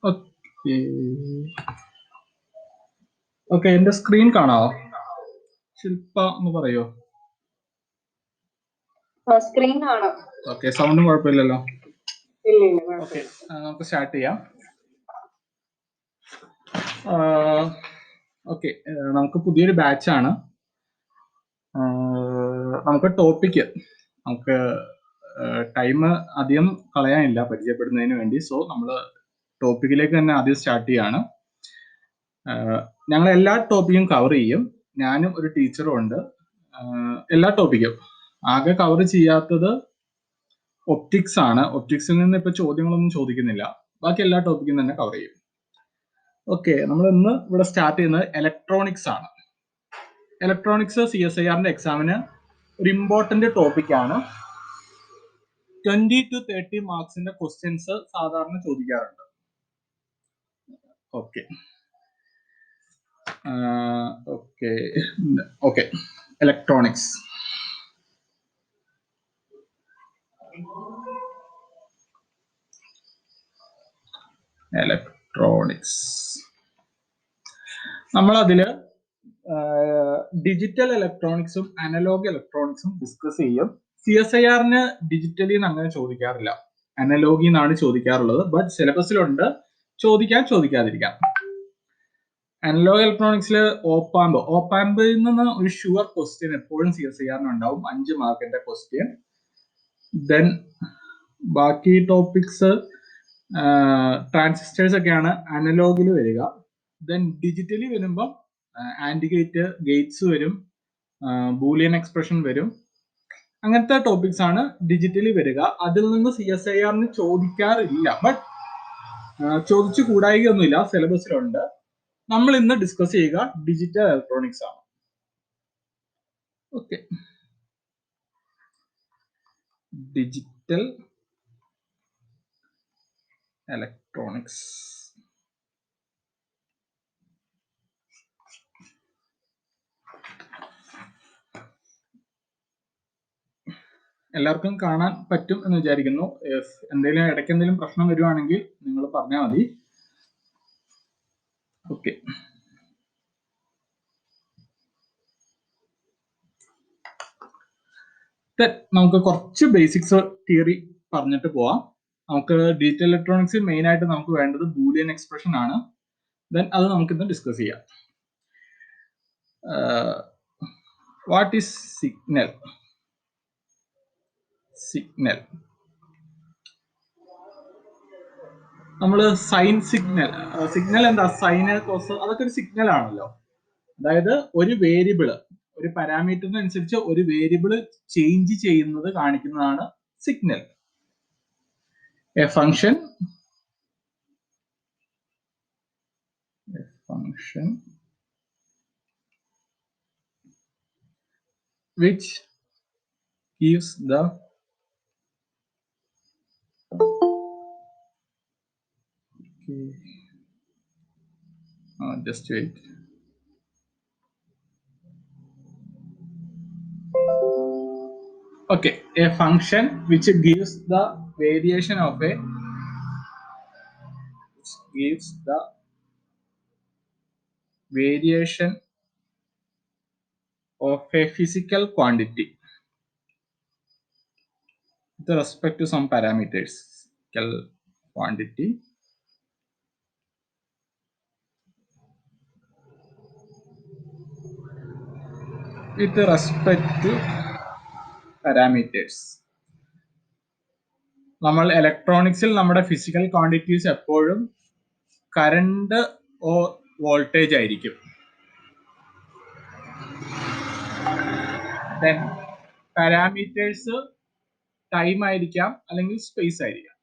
Okay okay, എന്റെ screen കാണാവോ? ശില്പ എന്ന് പറയോ? സ്ക്രീൻ കാണാം. ഓക്കെ, സൗണ്ടും കുഴപ്പമില്ലല്ലോ. ഇല്ല, ഓക്കെ, നമുക്ക് സ്റ്റാർട്ട് ചെയ്യാം. ഓക്കെ, നമുക്ക് പുതിയൊരു ബാച്ചാണ്. നമുക്ക് ടോപ്പിക്ക് നമുക്ക് ടൈം അധികം കളയാനില്ല പരിചയപ്പെടുന്നതിന് വേണ്ടി. സോ നമ്മൾ ടോപ്പിക്കിലേക്ക് തന്നെ ആദ്യം സ്റ്റാർട്ട് ചെയ്യാണ്. ഞങ്ങൾ എല്ലാ ടോപ്പിക്കും കവർ ചെയ്യും. ഞാനും ഒരു ടീച്ചറും ഉണ്ട്. എല്ലാ ടോപ്പിക്കും ആകെ കവർ ചെയ്യാത്തത് ഒപ്റ്റിക്സ് ആണ്. ഒപ്റ്റിക്സിൽ നിന്ന് ഇപ്പൊ ചോദ്യങ്ങളൊന്നും ചോദിക്കുന്നില്ല. ബാക്കി എല്ലാ ടോപ്പിക്കും തന്നെ കവർ ചെയ്യും. ഓക്കെ, നമ്മൾ ഇന്ന് ഇവിടെ സ്റ്റാർട്ട് ചെയ്യുന്നത് ഇലക്ട്രോണിക്സ് ആണ്. ഇലക്ട്രോണിക്സ് CSIR-ന്റെ എക്സാമിന് ഒരു ഇമ്പോർട്ടന്റ് ടോപ്പിക്കാണ്. 20 to 30 മാർക്സിന്റെ ക്വസ്റ്റ്യൻസ് സാധാരണ ചോദിക്കാറുണ്ട്. Okay okay okay electronics. നമ്മളതില് ഡിജിറ്റൽ ഇലക്ട്രോണിക്സും അനലോഗ് ഇലക്ട്രോണിക്സും ഡിസ്കസ് ചെയ്യും. CSIR-ന് ഡിജിറ്റലിൽ നിന്ന് അങ്ങനെ ചോദിക്കാറില്ല, അനലോഗിൽ നിന്നാണ് ചോദിക്കാറുള്ളത്. ബട്ട് സിലബസിലുണ്ട്, ചോദിക്കാതിരിക്കാം. അനലോഗ് ഇലക്ട്രോണിക്സിൽ ഓപ്പാമ്പിൽ നിന്ന് ഒരു ഷുവർ ക്വസ്റ്റ്യൻ എപ്പോഴും CSIR-ന് ഉണ്ടാവും, 5 മാർക്കിന്റെ ക്വസ്റ്റ്യൻ. ദെൻ ബാക്കി ടോപ്പിക്സ് ട്രാൻസിസ്റ്റേഴ്സ് ഒക്കെയാണ് അനലോഗിൽ വരിക. ദെൻ ഡിജിറ്റലി വരുമ്പം ആൻഡ് ഗേറ്റ്സ് വരും, ബൂലിയൻ എക്സ്പ്രഷൻ വരും. അങ്ങനത്തെ ടോപ്പിക്സ് ആണ് ഡിജിറ്റലി വരിക. അതിൽ നിന്ന് CSIR-ന് ചോദിക്കാറില്ല, ബട്ട് ചോദിച്ചു കൂടായികയൊന്നുമില്ല, സിലബസിലുണ്ട്. നമ്മൾ ഇന്ന് ഡിസ്കസ് ചെയ്യുക ഡിജിറ്റൽ ഇലക്ട്രോണിക്സ് ആണ്. Okay, digital electronics. എല്ലാവർക്കും കാണാൻ പറ്റും എന്ന് വിചാരിക്കുന്നു. ഇടയ്ക്ക് എന്തെങ്കിലും പ്രശ്നം വരുവാണെങ്കിൽ നിങ്ങൾ പറഞ്ഞാൽ മതി. ഓക്കെ, നമുക്ക് കുറച്ച് ബേസിക്സ് തിയറി പറഞ്ഞിട്ട് പോവാം. നമുക്ക് ഡിജിറ്റൽ ഇലക്ട്രോണിക്സ് മെയിൻ ആയിട്ട് നമുക്ക് വേണ്ടത് ബൂലിയൻ എക്സ്പ്രഷൻ ആണ്. ദെൻ അത് നമുക്കിന്ന് ഡിസ്കസ് ചെയ്യാം. What is signal? നമ്മള് സൈൻ സിഗ്നൽ എന്താ? സൈന്, കോസ്, അതൊക്കെ ഒരു സിഗ്നൽ ആണല്ലോ. അതായത് ഒരു വേരിയബിള്, ഒരു പാരാമീറ്ററിനനുസരിച്ച് ഒരു വേരിയബിള് ചേഞ്ച് ചെയ്യുന്നത് കാണിക്കുന്നതാണ് signal. A function which gives the just wait. Okay, a function which gives the variation of a physical quantity with respect to some parameters. Physical quantity with respect to parameters. നമ്മൾ ഇലക്ട്രോണിക്സിൽ നമ്മുടെ physical quantities എപ്പോഴും current or voltage ആയിരിക്കും. Then parameters time ആയിരിക്കാം, അല്ലെങ്കിൽ space ആയിരിക്കാം.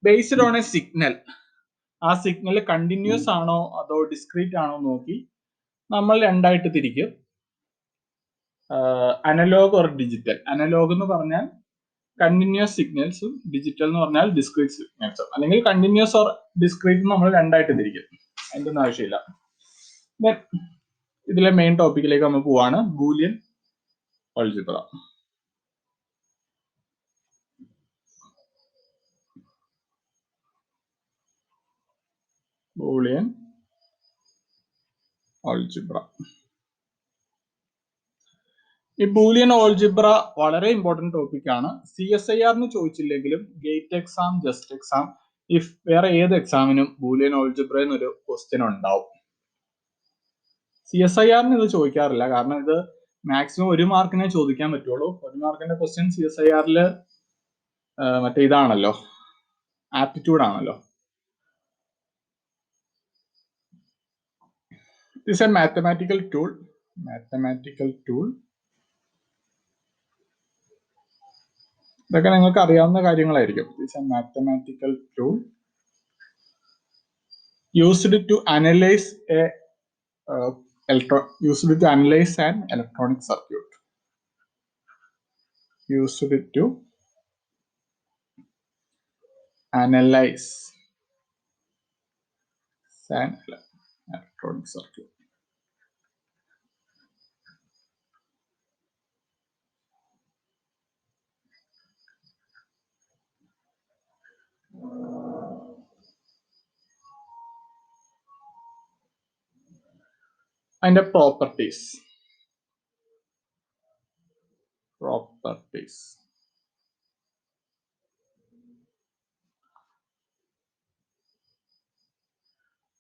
Based on A signal, ആ signal continuous ആണോ അതോ ഡിസ്ക്രീറ്റ് ആണോ നോക്കി നമ്മൾ രണ്ടായിട്ട് തിരിക്കും, അനലോഗ് ഓർ ഡിജിറ്റൽ. അനലോഗ് എന്ന് പറഞ്ഞാൽ കണ്ടിന്യൂസ് സിഗ്നൽസും, ഡിജിറ്റൽ എന്ന് പറഞ്ഞാൽ ഡിസ്ക്രീറ്റ് സിഗ്നൽസും. അല്ലെങ്കിൽ കണ്ടിന്യൂസ് ഓർ ഡിസ്ക്രീറ്റ് നമ്മൾ രണ്ടായിട്ട് തിരിക്കും, അതിന്റെ ഒന്നും ആവശ്യമില്ല. ഇതിലെ മെയിൻ ടോപ്പിക്കിലേക്ക് നമ്മൾ പോവാണ്, ബൂലിയൻ ആൾജിബ്ര. Boolean algebra. ഈ ബൂലിയൻ ഓൾജിബ്ര വളരെ ഇമ്പോർട്ടന്റ് ടോപ്പിക് ആണ്. CSIR ചോദിച്ചില്ലെങ്കിലും GATE exam, just exam, if വേറെ ഏത് എക്സാമിനും ബൂലിയൻ ഓൾജിബ്ര എന്നൊരു ക്വസ്റ്റ്യൻ ഉണ്ടാവും. CSIR ഇത് ചോദിക്കാറില്ല, കാരണം ഇത് മാക്സിമം 1 മാർക്കിനെ ചോദിക്കാൻ പറ്റുള്ളൂ. 1 മാർക്കിന്റെ ക്വസ്റ്റ്യൻ CSIR മറ്റേ ഇതാണല്ലോ, ആപ്റ്റിറ്റ്യൂഡ് ആണല്ലോ. It's A mathematical tool. ഇതൊക്കെ നിങ്ങൾക്ക് അറിയാവുന്ന കാര്യങ്ങളായിരിക്കും. It's A mathematical tool used to analyze an electronic circuit. Used to analyze an electronic circuit. അതിന്റെ പ്രോപ്പർട്ടീസ്.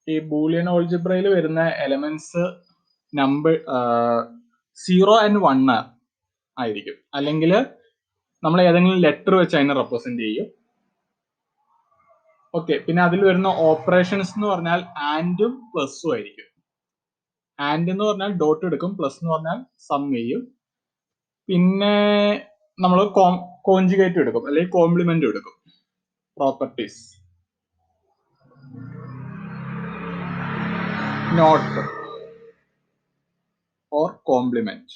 ഈ ബൂലിയൻ ഓൾജിബ്രയിൽ വരുന്ന എലമെന്റ്സ് നമ്പർ 0 and 1 ആയിരിക്കും, അല്ലെങ്കിൽ നമ്മൾ ഏതെങ്കിലും ലെറ്റർ വെച്ച് അതിനെ റെപ്രസെന്റ് ചെയ്യും. ഓക്കെ, പിന്നെ അതിൽ വരുന്ന ഓപ്പറേഷൻസ് എന്ന് പറഞ്ഞാൽ ആൻഡും പ്ലസും ആയിരിക്കും. ആൻഡ് എന്ന് പറഞ്ഞാൽ ഡോട്ട് എടുക്കും, പ്ലസ് എന്ന് പറഞ്ഞാൽ സം ചെയ്യും. പിന്നെ നമ്മൾ കോൺജുഗേറ്റ് എടുക്കും, അല്ലെങ്കിൽ കോംപ്ലിമെന്റ് എടുക്കും. Properties NOT or complement.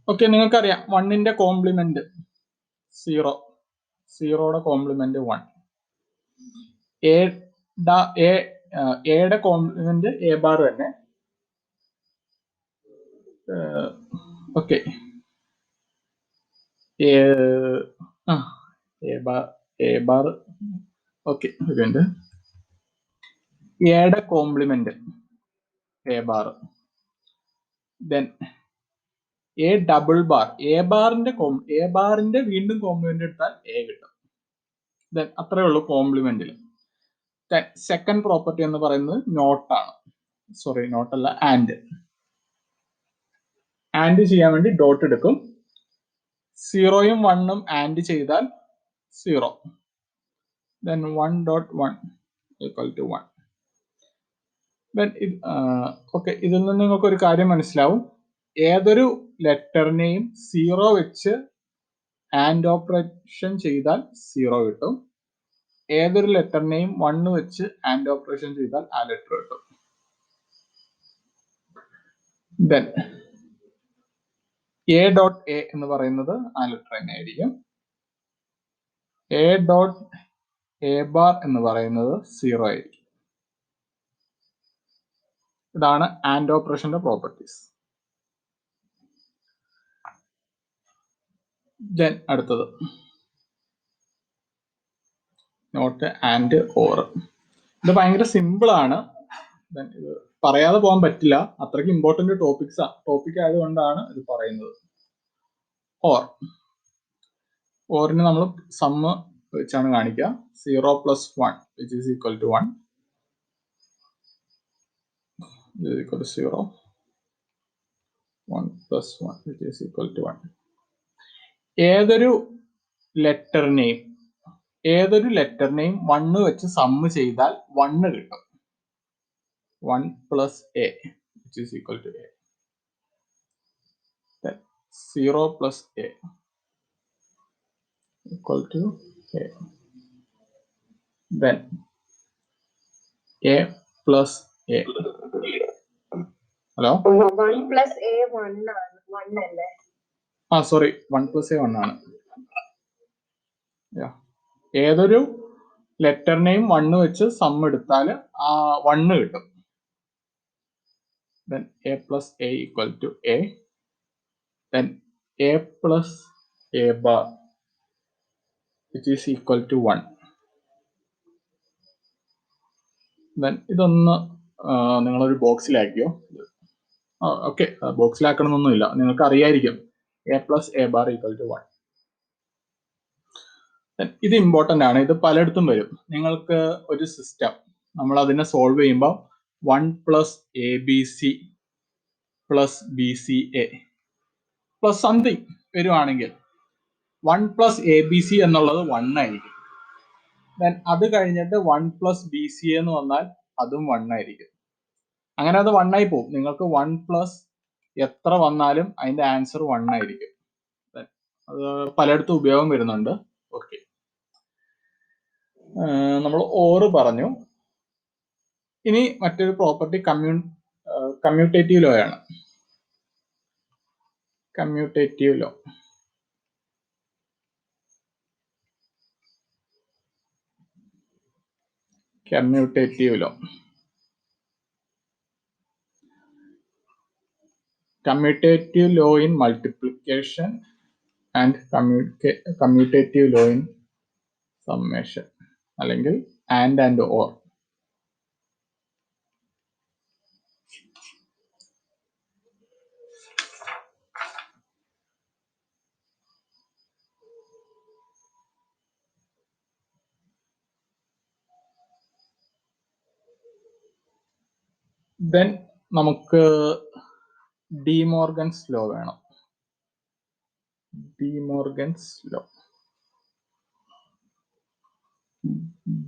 Okay, നിങ്ങൾക്കറിയാം 1ന്റെ കോംപ്ലിമെന്റ് 0, 0യുടെ കോംപ്ലിമെന്റ് 1. എയുടെ കോംപ്ലിമെന്റ് എ ബാർ തന്നെ. Okay, A bar. ഓക്കെ, ഇതുണ്ട്. എയുടെ complement A bar. Then A double bar, A ബാറിന്റെ വീണ്ടും കോംപ്ലിമെന്റ് എടുത്താൽ എ കിട്ടും. ദെൻ അത്രേ ഉള്ളൂ കോംപ്ലിമെന്റിൽ. സെക്കൻഡ് പ്രോപ്പർട്ടി എന്ന് പറയുന്നത് നോട്ടാണ്. സോറി, നോട്ടല്ല, ആൻഡ് ചെയ്യാൻ വേണ്ടി ഡോട്ട് എടുക്കും. 0യും 1ഉം ആൻഡ് ചെയ്താൽ 0. Then 1.1 equal to 1. Then okay, ഇതിൽ നിന്ന് നിങ്ങൾക്ക് ഒരു കാര്യം മനസ്സിലാവും. ഏതൊരു ലെറ്ററിനെയും 0 വെച്ച് ആൻഡ് ഓപ്പറേഷൻ ചെയ്താൽ 0 കിട്ടും. ഏതൊരു ലെറ്ററിനെയും 1 വെച്ച് ആൻഡ് ഓപ്പറേഷൻ ചെയ്താൽ ആ ലെറ്റർ കിട്ടും. Then A ഡോട്ട് എ എന്ന് പറയുന്നത് ആ ലെറ്റർ തന്നെ ആയിരിക്കും. A ഡോട്ട് എ ബാർ എന്ന് പറയുന്നത് 0 ആയിരിക്കും. ഇതാണ് ആൻഡ് ഓപ്പറേഷന്റെ പ്രോപ്പർട്ടീസ്. ദെൻ അടുത്തത് നോട്ട് ആൻഡ് ഓർ. ഇത് ഭയങ്കര സിമ്പിൾ ആണ്. ഇത് പറയാതെ പോകാൻ പറ്റില്ല, അത്രയ്ക്ക് ഇമ്പോർട്ടന്റ് ടോപ്പിക് ആയതുകൊണ്ടാണ് ഇത് പറയുന്നത്. ഓറിന് നമ്മൾ സമ്മ് വെച്ചാണ് കാണിക്കുക. 0 + 1 which is equal to 1 is equal to 0. 1 + 1 which is equal to 1. ഏതൊരു ലെറ്ററിനെയും 1 വെച്ച് സമ്മ് ചെയ്താൽ 1 കിട്ടും. 1 + a which is equal to a. Then 0 + a equal to a. Then a plus a. Hello, 1 + a 1 ആണ്. 1 അല്ലേ? സോറി, 1 + a 1 ആണ്. ഏതൊരു ലെറ്ററിനെയും 1 വെച്ച് some എടുത്താൽ 1 കിട്ടും. Then a + a equal to a. Then A plus A bar which is equal to 1. Then ഇതൊന്ന് നിങ്ങളൊരു ബോക്സിലാക്കിയോ. ഓക്കെ, ബോക്സിലാക്കണമെന്നൊന്നുമില്ല, നിങ്ങൾക്ക് അറിയായിരിക്കും A plus A bar equal to 1. ഇത് ഇമ്പോർട്ടൻ്റ് ആണ്, ഇത് പലയിടത്തും വരും. നിങ്ങൾക്ക് ഒരു സിസ്റ്റം നമ്മൾ അതിനെ സോൾവ് ചെയ്യുമ്പോൾ 1 plus A B C plus B C A plus something വരുവാണെങ്കിൽ 1 പ്ലസ് എ ബി സി എന്നുള്ളത് 1 ആയിരിക്കും. ദെൻ അത് കഴിഞ്ഞിട്ട് 1 പ്ലസ് ബി സി എന്ന് വന്നാൽ അതും 1 ആയിരിക്കും. അങ്ങനെ അത് 1 ആയി പോകും. നിങ്ങൾക്ക് 1 പ്ലസ് എത്ര വന്നാലും അതിന്റെ ആൻസർ 1 ആയിരിക്കും. അത് പലയിടത്തും ഉപയോഗം വരുന്നുണ്ട്. ഓക്കെ, നമ്മൾ ഓറ് പറഞ്ഞു. ഇനി മറ്റൊരു പ്രോപ്പർട്ടി കമ്മ്യൂട്ടേറ്റീവ് ലോ ആണ്. Commutative law. Commutative law in multiplication and commutative law in summation, അല്ലെങ്കിൽ and or. Then നമുക്ക് ഡി മോർഗൻസ് ലോ വേണം. De Morgan's law.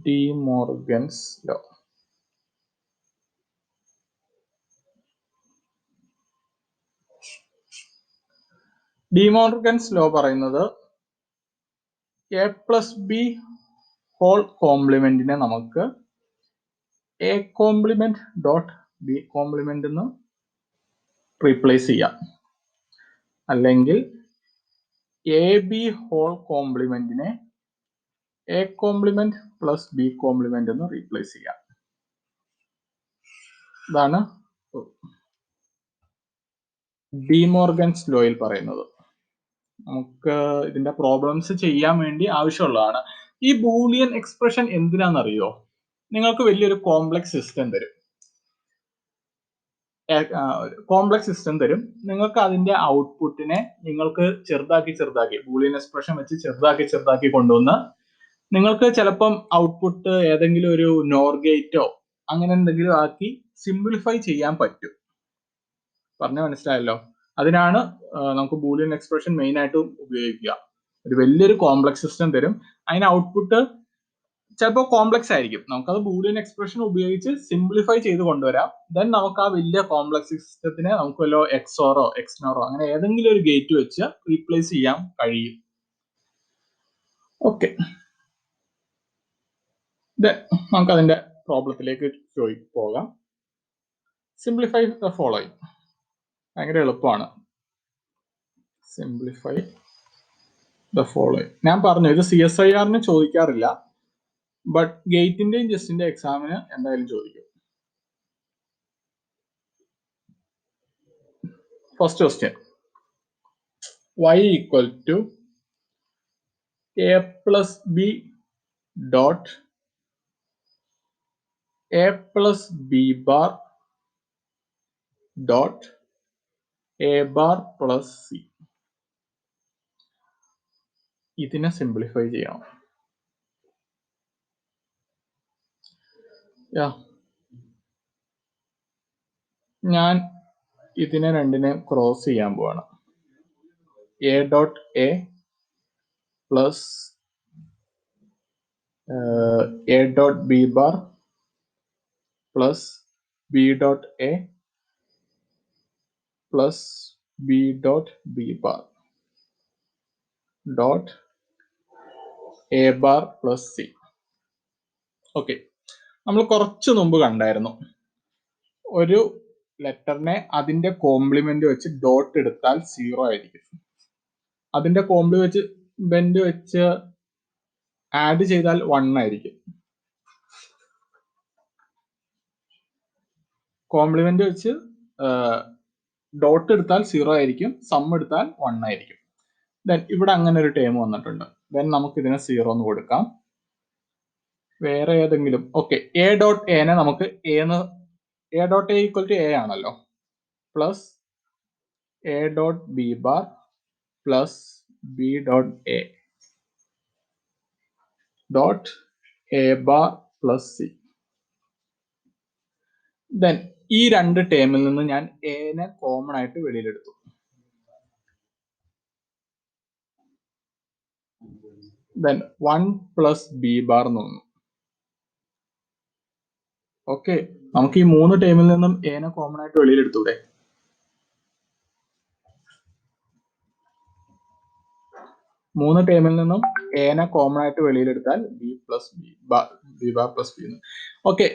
De Morgan's law. De Morgan's law പറയുന്നത് എ പ്ലസ് ബി ഹോൾ കോംപ്ലിമെന്റിനെ നമുക്ക് A complement dot B complement എന്ന് replace ചെയ്യാം, അല്ലെങ്കിൽ A B whole കോംപ്ലിമെന്റിനെ A complement plus B complement എന്ന് റീപ്ലേസ് ചെയ്യാം. ഇതാണ് ഡി മോർഗൻസ് ലോയിൽ പറയുന്നത്. നമുക്ക് ഇതിന്റെ പ്രോബ്ലംസ് ചെയ്യാൻ വേണ്ടി ആവശ്യമുള്ളതാണ്. ഈ ബൂളിയൻ എക്സ്പ്രഷൻ എന്തിനാണെന്നറിയോ? നിങ്ങൾക്ക് വലിയൊരു കോംപ്ലക്സ് സിസ്റ്റം തരും. കോംപ്ലക്സ് സിസ്റ്റം തരും. നിങ്ങൾക്ക് അതിന്റെ ഔട്ട്പുട്ടിനെ നിങ്ങൾക്ക് ചെറുതാക്കി ബൂളിയൻ എക്സ്പ്രഷൻ വെച്ച് ചെറുതാക്കി കൊണ്ടുവന്ന് നിങ്ങൾക്ക് ചിലപ്പം ഔട്ട്പുട്ട് ഏതെങ്കിലും ഒരു നോർ ഗേറ്റോ അങ്ങനെ എന്തെങ്കിലും ആക്കി സിംപ്ലിഫൈ ചെയ്യാൻ പറ്റും. പറഞ്ഞ മനസ്സിലായല്ലോ? അതിനാണ് നമുക്ക് ബൂളിയൻ എക്സ്പ്രഷൻ മെയിൻ ആയിട്ട് ഉപയോഗിക്കുക. ഒരു വലിയൊരു കോംപ്ലക്സ് സിസ്റ്റം തരും, അതിന് ഔട്ട്പുട്ട് ചിലപ്പോൾ കോംപ്ലക്സ് ആയിരിക്കും. നമുക്കത് ബൂളിയൻ എക്സ്പ്രഷൻ ഉപയോഗിച്ച് സിംപ്ലിഫൈ ചെയ്ത് കൊണ്ടുവരാം. ദെൻ നമുക്ക് ആ വലിയ കോംപ്ലക്സ് സിസ്റ്റത്തിനെ നമുക്ക് വല്ലോ എക്സോറോ എക്സ്നോറോ അങ്ങനെ ഏതെങ്കിലും ഒരു ഗേറ്റ് വെച്ച് റീപ്ലേസ് ചെയ്യാൻ കഴിയും. ഓക്കെ, നമുക്ക് അതിന്റെ പ്രോബ്ലത്തിലേക്ക് പോകാം. Simplify the following. ഭയങ്കര എളുപ്പമാണ്. Simplify the following. ഞാൻ പറഞ്ഞു ഇത് CSIR ചോദിക്കാറില്ല, ബട്ട് ഗേറ്റിന്റെയും ജസ്റ്റിന്റെ എക്സാമിന് എന്തായാലും ചോദിക്കും. First question, y equal to a plus B dot a plus B bar dot a bar plus C. ഇതിനെ സിംപ്ലിഫൈ ചെയ്യണം. ഞാൻ ഇതിനെ രണ്ടിനെ ക്രോസ് ചെയ്യാൻ പോവാണ്. a dot A plus a dot B bar plus b dot A plus b dot B bar dot a bar plus C. Okay, നമ്മൾ കുറച്ച് മുമ്പ് കണ്ടായിരുന്നു, ഒരു ലെറ്ററിനെ അതിന്റെ കോംപ്ലിമെന്റ് വെച്ച് ഡോട്ട് എടുത്താൽ 0 ആയിരിക്കും. അതിന്റെ കോംപ്ലിമെന്റ് വെച്ച് ആഡ് ചെയ്താൽ 1 ആയിരിക്കും. കോംപ്ലിമെന്റ് വെച്ച് ഡോട്ട് എടുത്താൽ 0 ആയിരിക്കും, സം എടുത്താൽ 1 ആയിരിക്കും. ദെൻ ഇവിടെ അങ്ങനെ ഒരു ടേം വന്നിട്ടുണ്ട്. ദെൻ നമുക്ക് ഇതിനെ 0 എന്ന് കൊടുക്കാം. വേറെ ഏതെങ്കിലും ഓക്കെ, എ ഡോട്ട് എനെ നമുക്ക് A dot A equal to A ആണല്ലോ, plus A dot B bar plus B dot A dot A bar plus C. Then ഈ രണ്ട് ടേമിൽ നിന്ന് ഞാൻ എനെ കോമൺ ആയിട്ട് വെളിയിലെടുത്തു. ദെൻ 1 പ്ലസ് ബി ബാർ എന്ന് വന്നു. ഓക്കെ, നമുക്ക് ഈ 3 ടേമിൽ നിന്നും എനെ കോമൺ ആയിട്ട് വെളിയിലെടുത്തൂടെ? മൂന്ന് ടേമിൽ നിന്നും എനെ കോമൺ ആയിട്ട് വെളിയിലെടുത്താൽ B plus B bar plus B. Okay,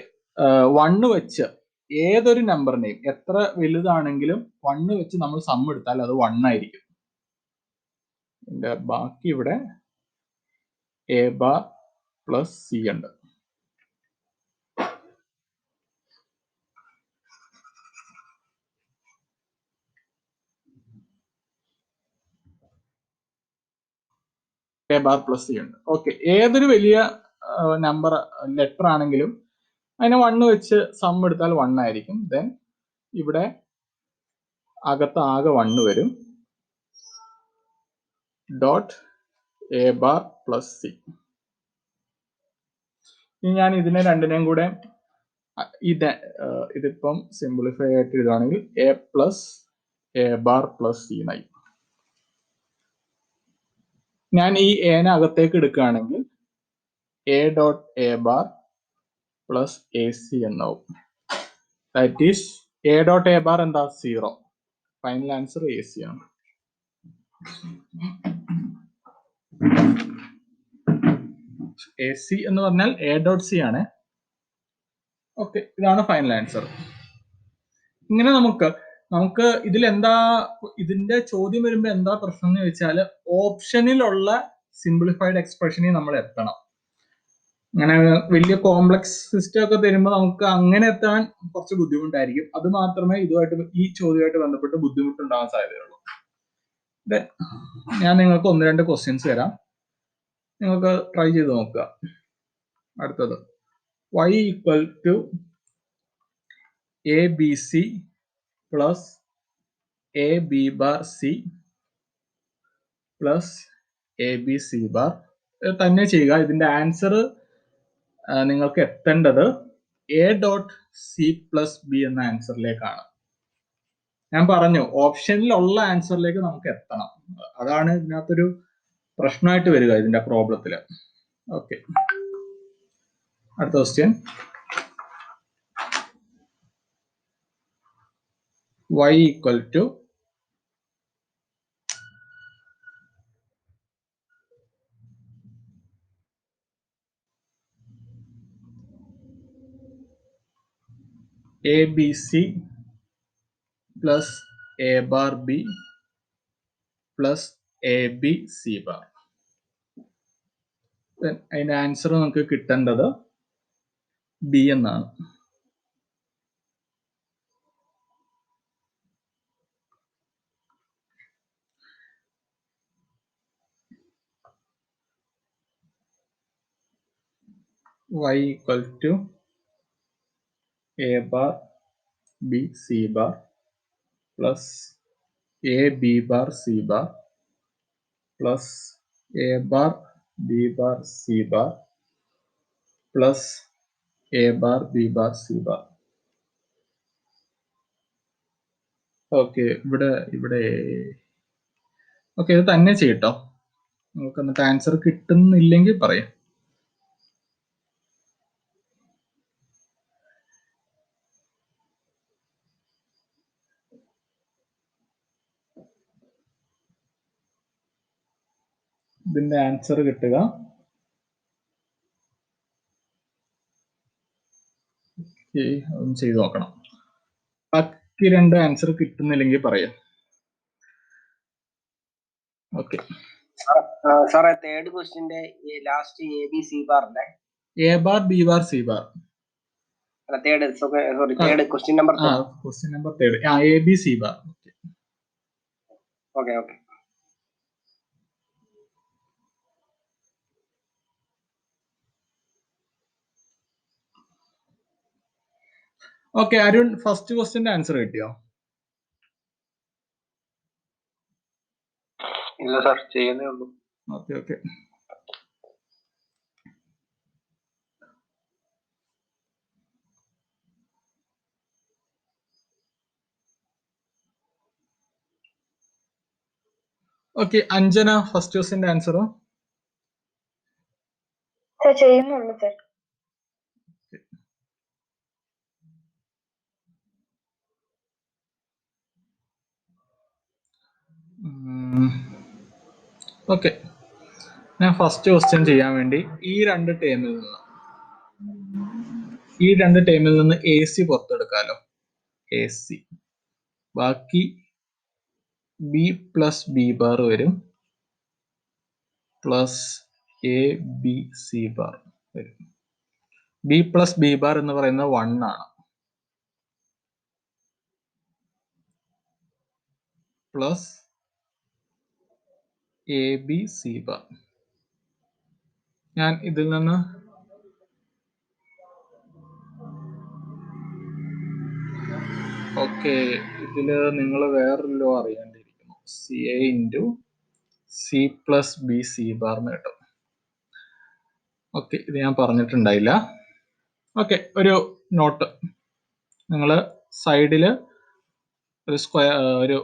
1 വെച്ച് ഏതൊരു നമ്പറിനെയും എത്ര വലുതാണെങ്കിലും 1 വെച്ച് നമ്മൾ സം എടുത്താൽ അത് 1 ആയിരിക്കും. ബാക്കി ഇവിടെ എ ബാർ പ്ലസ് സി ഉണ്ട്. എ ബാർ പ്ലസ് സി ഉണ്ട്. ഓക്കെ, ഏതൊരു വലിയ നമ്പർ ലെറ്റർ ആണെങ്കിലും അതിനെ 1 വെച്ച് സം എടുത്താൽ 1 ആയിരിക്കും. ദെൻ ഇവിടെ അകത്ത് ആകെ 1 വരും. Dot A bar plus C. ഇനി ഞാൻ ഇതിനെ രണ്ടിനെയും കൂടെ ഇതിപ്പം സിംപ്ലിഫൈ ആയിട്ട് എഴുതുകയാണെങ്കിൽ A plus A bar plus C എന്നായി. ഞാൻ ഈ എനെ അകത്തേക്ക് എടുക്കുകയാണെങ്കിൽ A dot A bar plus A C എന്നാവും. That is A dot A bar എന്താ? 0. ഫൈനൽ ആൻസർ എ സി ആണ്. എ സി എന്ന് പറഞ്ഞാൽ എ ഡോട്ട് സി ആണ്. ഓക്കെ, ഇതാണ് ഫൈനൽ ആൻസർ. ഇങ്ങനെ നമുക്ക് ഇതിന്റെ ചോദ്യം വരുമ്പോ എന്താ പ്രശ്നം എന്ന് ചോദിച്ചാൽ ഓപ്ഷനിലുള്ള സിംപ്ലിഫൈഡ് എക്സ്പ്രഷനിൽ നമ്മൾ എത്തണം. അങ്ങനെ വലിയ കോംപ്ലക്സ് സിസ്റ്റം ഒക്കെ തരുമ്പോൾ നമുക്ക് അങ്ങനെ എത്താൻ കുറച്ച് ബുദ്ധിമുട്ടായിരിക്കും. അത് മാത്രമേ ഈ ചോദ്യമായിട്ട് ബന്ധപ്പെട്ട് ബുദ്ധിമുട്ടുണ്ടാകാൻ സാധ്യതയുള്ളൂ. ഞാൻ നിങ്ങൾക്ക് 1-2 ക്വസ്റ്റ്യൻസ് തരാം, നിങ്ങൾക്ക് ട്രൈ ചെയ്ത് നോക്കുക. അടുത്തത് y equal to A B C plus A B bar C plus A B C bar തന്നെ ചെയ്യുക. ഇതിന്റെ ആൻസർ നിങ്ങൾക്ക് എത്തേണ്ടത് A dot C plus B എന്ന ആൻസറിലേക്കാണ്. ഞാൻ പറഞ്ഞു ഓപ്ഷനിലുള്ള ആൻസറിലേക്ക് നമുക്ക് എത്തണം. അതാണ് ഇതിനകത്തൊരു പ്രശ്നമായിട്ട് വരിക ഇതിന്റെ പ്രോബ്ലത്തില്. ഓക്കെ, അടുത്ത question. y equal to A B C plus A bar B plus A B C bar. അതിന്റെ ആൻസർ നമുക്ക് കിട്ടേണ്ടത് ബി എന്നാണ്. y equal to A bar B C bar plus A B bar C bar plus A bar B bar C bar plus A bar B bar C bar. Okay, ഇവിടെ okay, ഇത് തന്നെ ചെയ്യട്ടോ. നമുക്ക് എന്നിട്ട് answer കിട്ടുന്നില്ലെങ്കിൽ പറയാം. ഇതിന്റെ answer കിട്ടുക ഒന്ന് ചെയ്ത് നോക്കണം. ബാക്കി 2 ആൻസർ കിട്ടുന്നില്ലെങ്കിൽ പറയാം. ഓക്കെ സാറേ, തേർഡ് ക്വസ്റ്റ്യന്റെ last A B C bar അല്ലേ? A bar B bar C bar third question number question number 3 A B C bar. Okay okay. Okay Arun, first ക്വസ്റ്റ്യന്റെ ആൻസർ കിട്ടിയോ? ഇല്ല സാർ, ചെയ്യുന്നേ ഉള്ളൂ. Okay okay. Okay Anjana, first ക്വസ്റ്റ്യന്റെ answer? Sir ചെയ്യുന്നുള്ളൂ sir. Okay, ഞാൻ first question ചെയ്യാൻ വേണ്ടി ഈ രണ്ട് ടേമിൽ നിന്ന് എ സി പുറത്തെടുക്കാലോ. എ സി ബാക്കി ബി പ്ലസ് ബി ബാർ വരും, plus A B C bar വരും. ബി പ്ലസ് ബി ബാർ എന്ന് പറയുന്നത് 1 ആണ്, plus A B C bar. ഞാൻ ഇതിൽ നിന്ന് ഓക്കെ, ഇതില് നിങ്ങൾ വേറൊരു ലോ അറിയാണ്ടിരിക്കുന്നു. C A into C plus B C bar എന്ന് കിട്ടും. ഓക്കെ, ഇത് ഞാൻ പറഞ്ഞിട്ടുണ്ടായില്ല. ഓക്കെ, ഒരു നോട്ട് നിങ്ങൾ സൈഡിൽ ഒരു സ്ക്വയർ ഒരു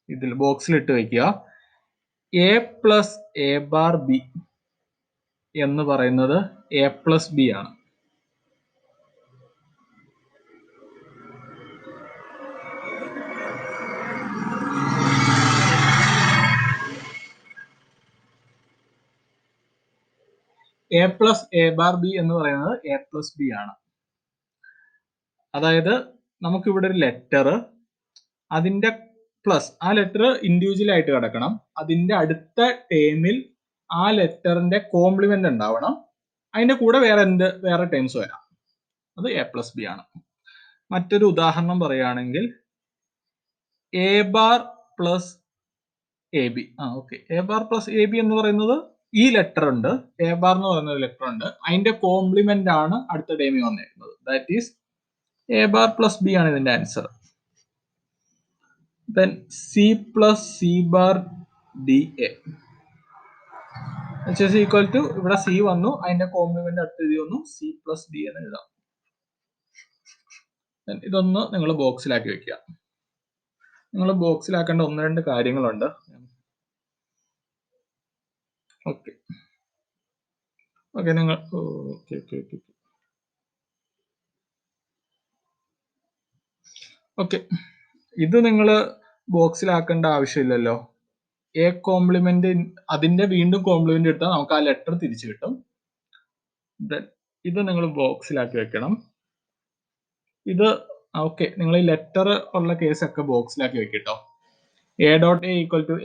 ഇതിൽ ബോക്സിൽ ഇട്ട് വെക്കുക. A plus A bar B എന്ന് പറയുന്നത് എ പ്ലസ് ബി ആണ്. A plus A bar B എന്ന് പറയുന്നത് എ പ്ലസ് ബി ആണ്. അതായത് നമുക്കിവിടെ ഒരു ലെറ്റർ, അതിന്റെ പ്ലസ് ആ ലെറ്റർ ഇൻഡിവിജ്വൽ ആയിട്ട് കിടക്കണം. അതിന്റെ അടുത്ത ടേമിൽ ആ ലെറ്ററിന്റെ കോംപ്ലിമെന്റ് ഉണ്ടാവണം. അതിന്റെ കൂടെ വേറെ ടേംസ് വരാം. അത് എ പ്ലസ് ബി ആണ്. മറ്റൊരു ഉദാഹരണം പറയുകയാണെങ്കിൽ A bar plus A B. Okay, A bar plus A B എന്ന് പറയുന്നത് ഈ ലെറ്റർ ഉണ്ട്, എ ബാർ എന്ന് പറയുന്ന ഒരു ലെറ്റർ ഉണ്ട്, അതിന്റെ കോംപ്ലിമെന്റ് ആണ് അടുത്ത ടേമിൽ വന്നിരിക്കുന്നത്. That is A bar plus B ആണ് ഇതിന്റെ answer. Then C plus C bar DA which is equal to, ഇവിടെ C വന്നു, അതിന്റെ കോംപ്ലിമെന്റ് അടുത്ത് എഴുതി വന്നു, C plus D എന്ന് എഴുതാം. ഇതൊന്ന് നിങ്ങൾ ബോക്സിലാക്കി വെക്കുക. നിങ്ങൾ ബോക്സിലാക്കേണ്ട 1-2 കാര്യങ്ങളുണ്ട്. ഓക്കെ ഓക്കെ, നിങ്ങൾ ഓക്കെ, ഇത് നിങ്ങൾ ബോക്സിലാക്കേണ്ട ആവശ്യമില്ലല്ലോ. എ കോംപ്ലിമെന്റ്, അതിന്റെ വീണ്ടും കോംപ്ലിമെന്റ് എടുത്താൽ നമുക്ക് ആ ലെറ്റർ തിരിച്ചു കിട്ടും. ഇത് നിങ്ങൾ ബോക്സിലാക്കി വെക്കണം. ഇത് ഓക്കെ, നിങ്ങൾ ഈ ലെറ്റർ ഉള്ള കേസൊക്കെ ബോക്സിലാക്കി വെക്കട്ടോ. A dot A equal to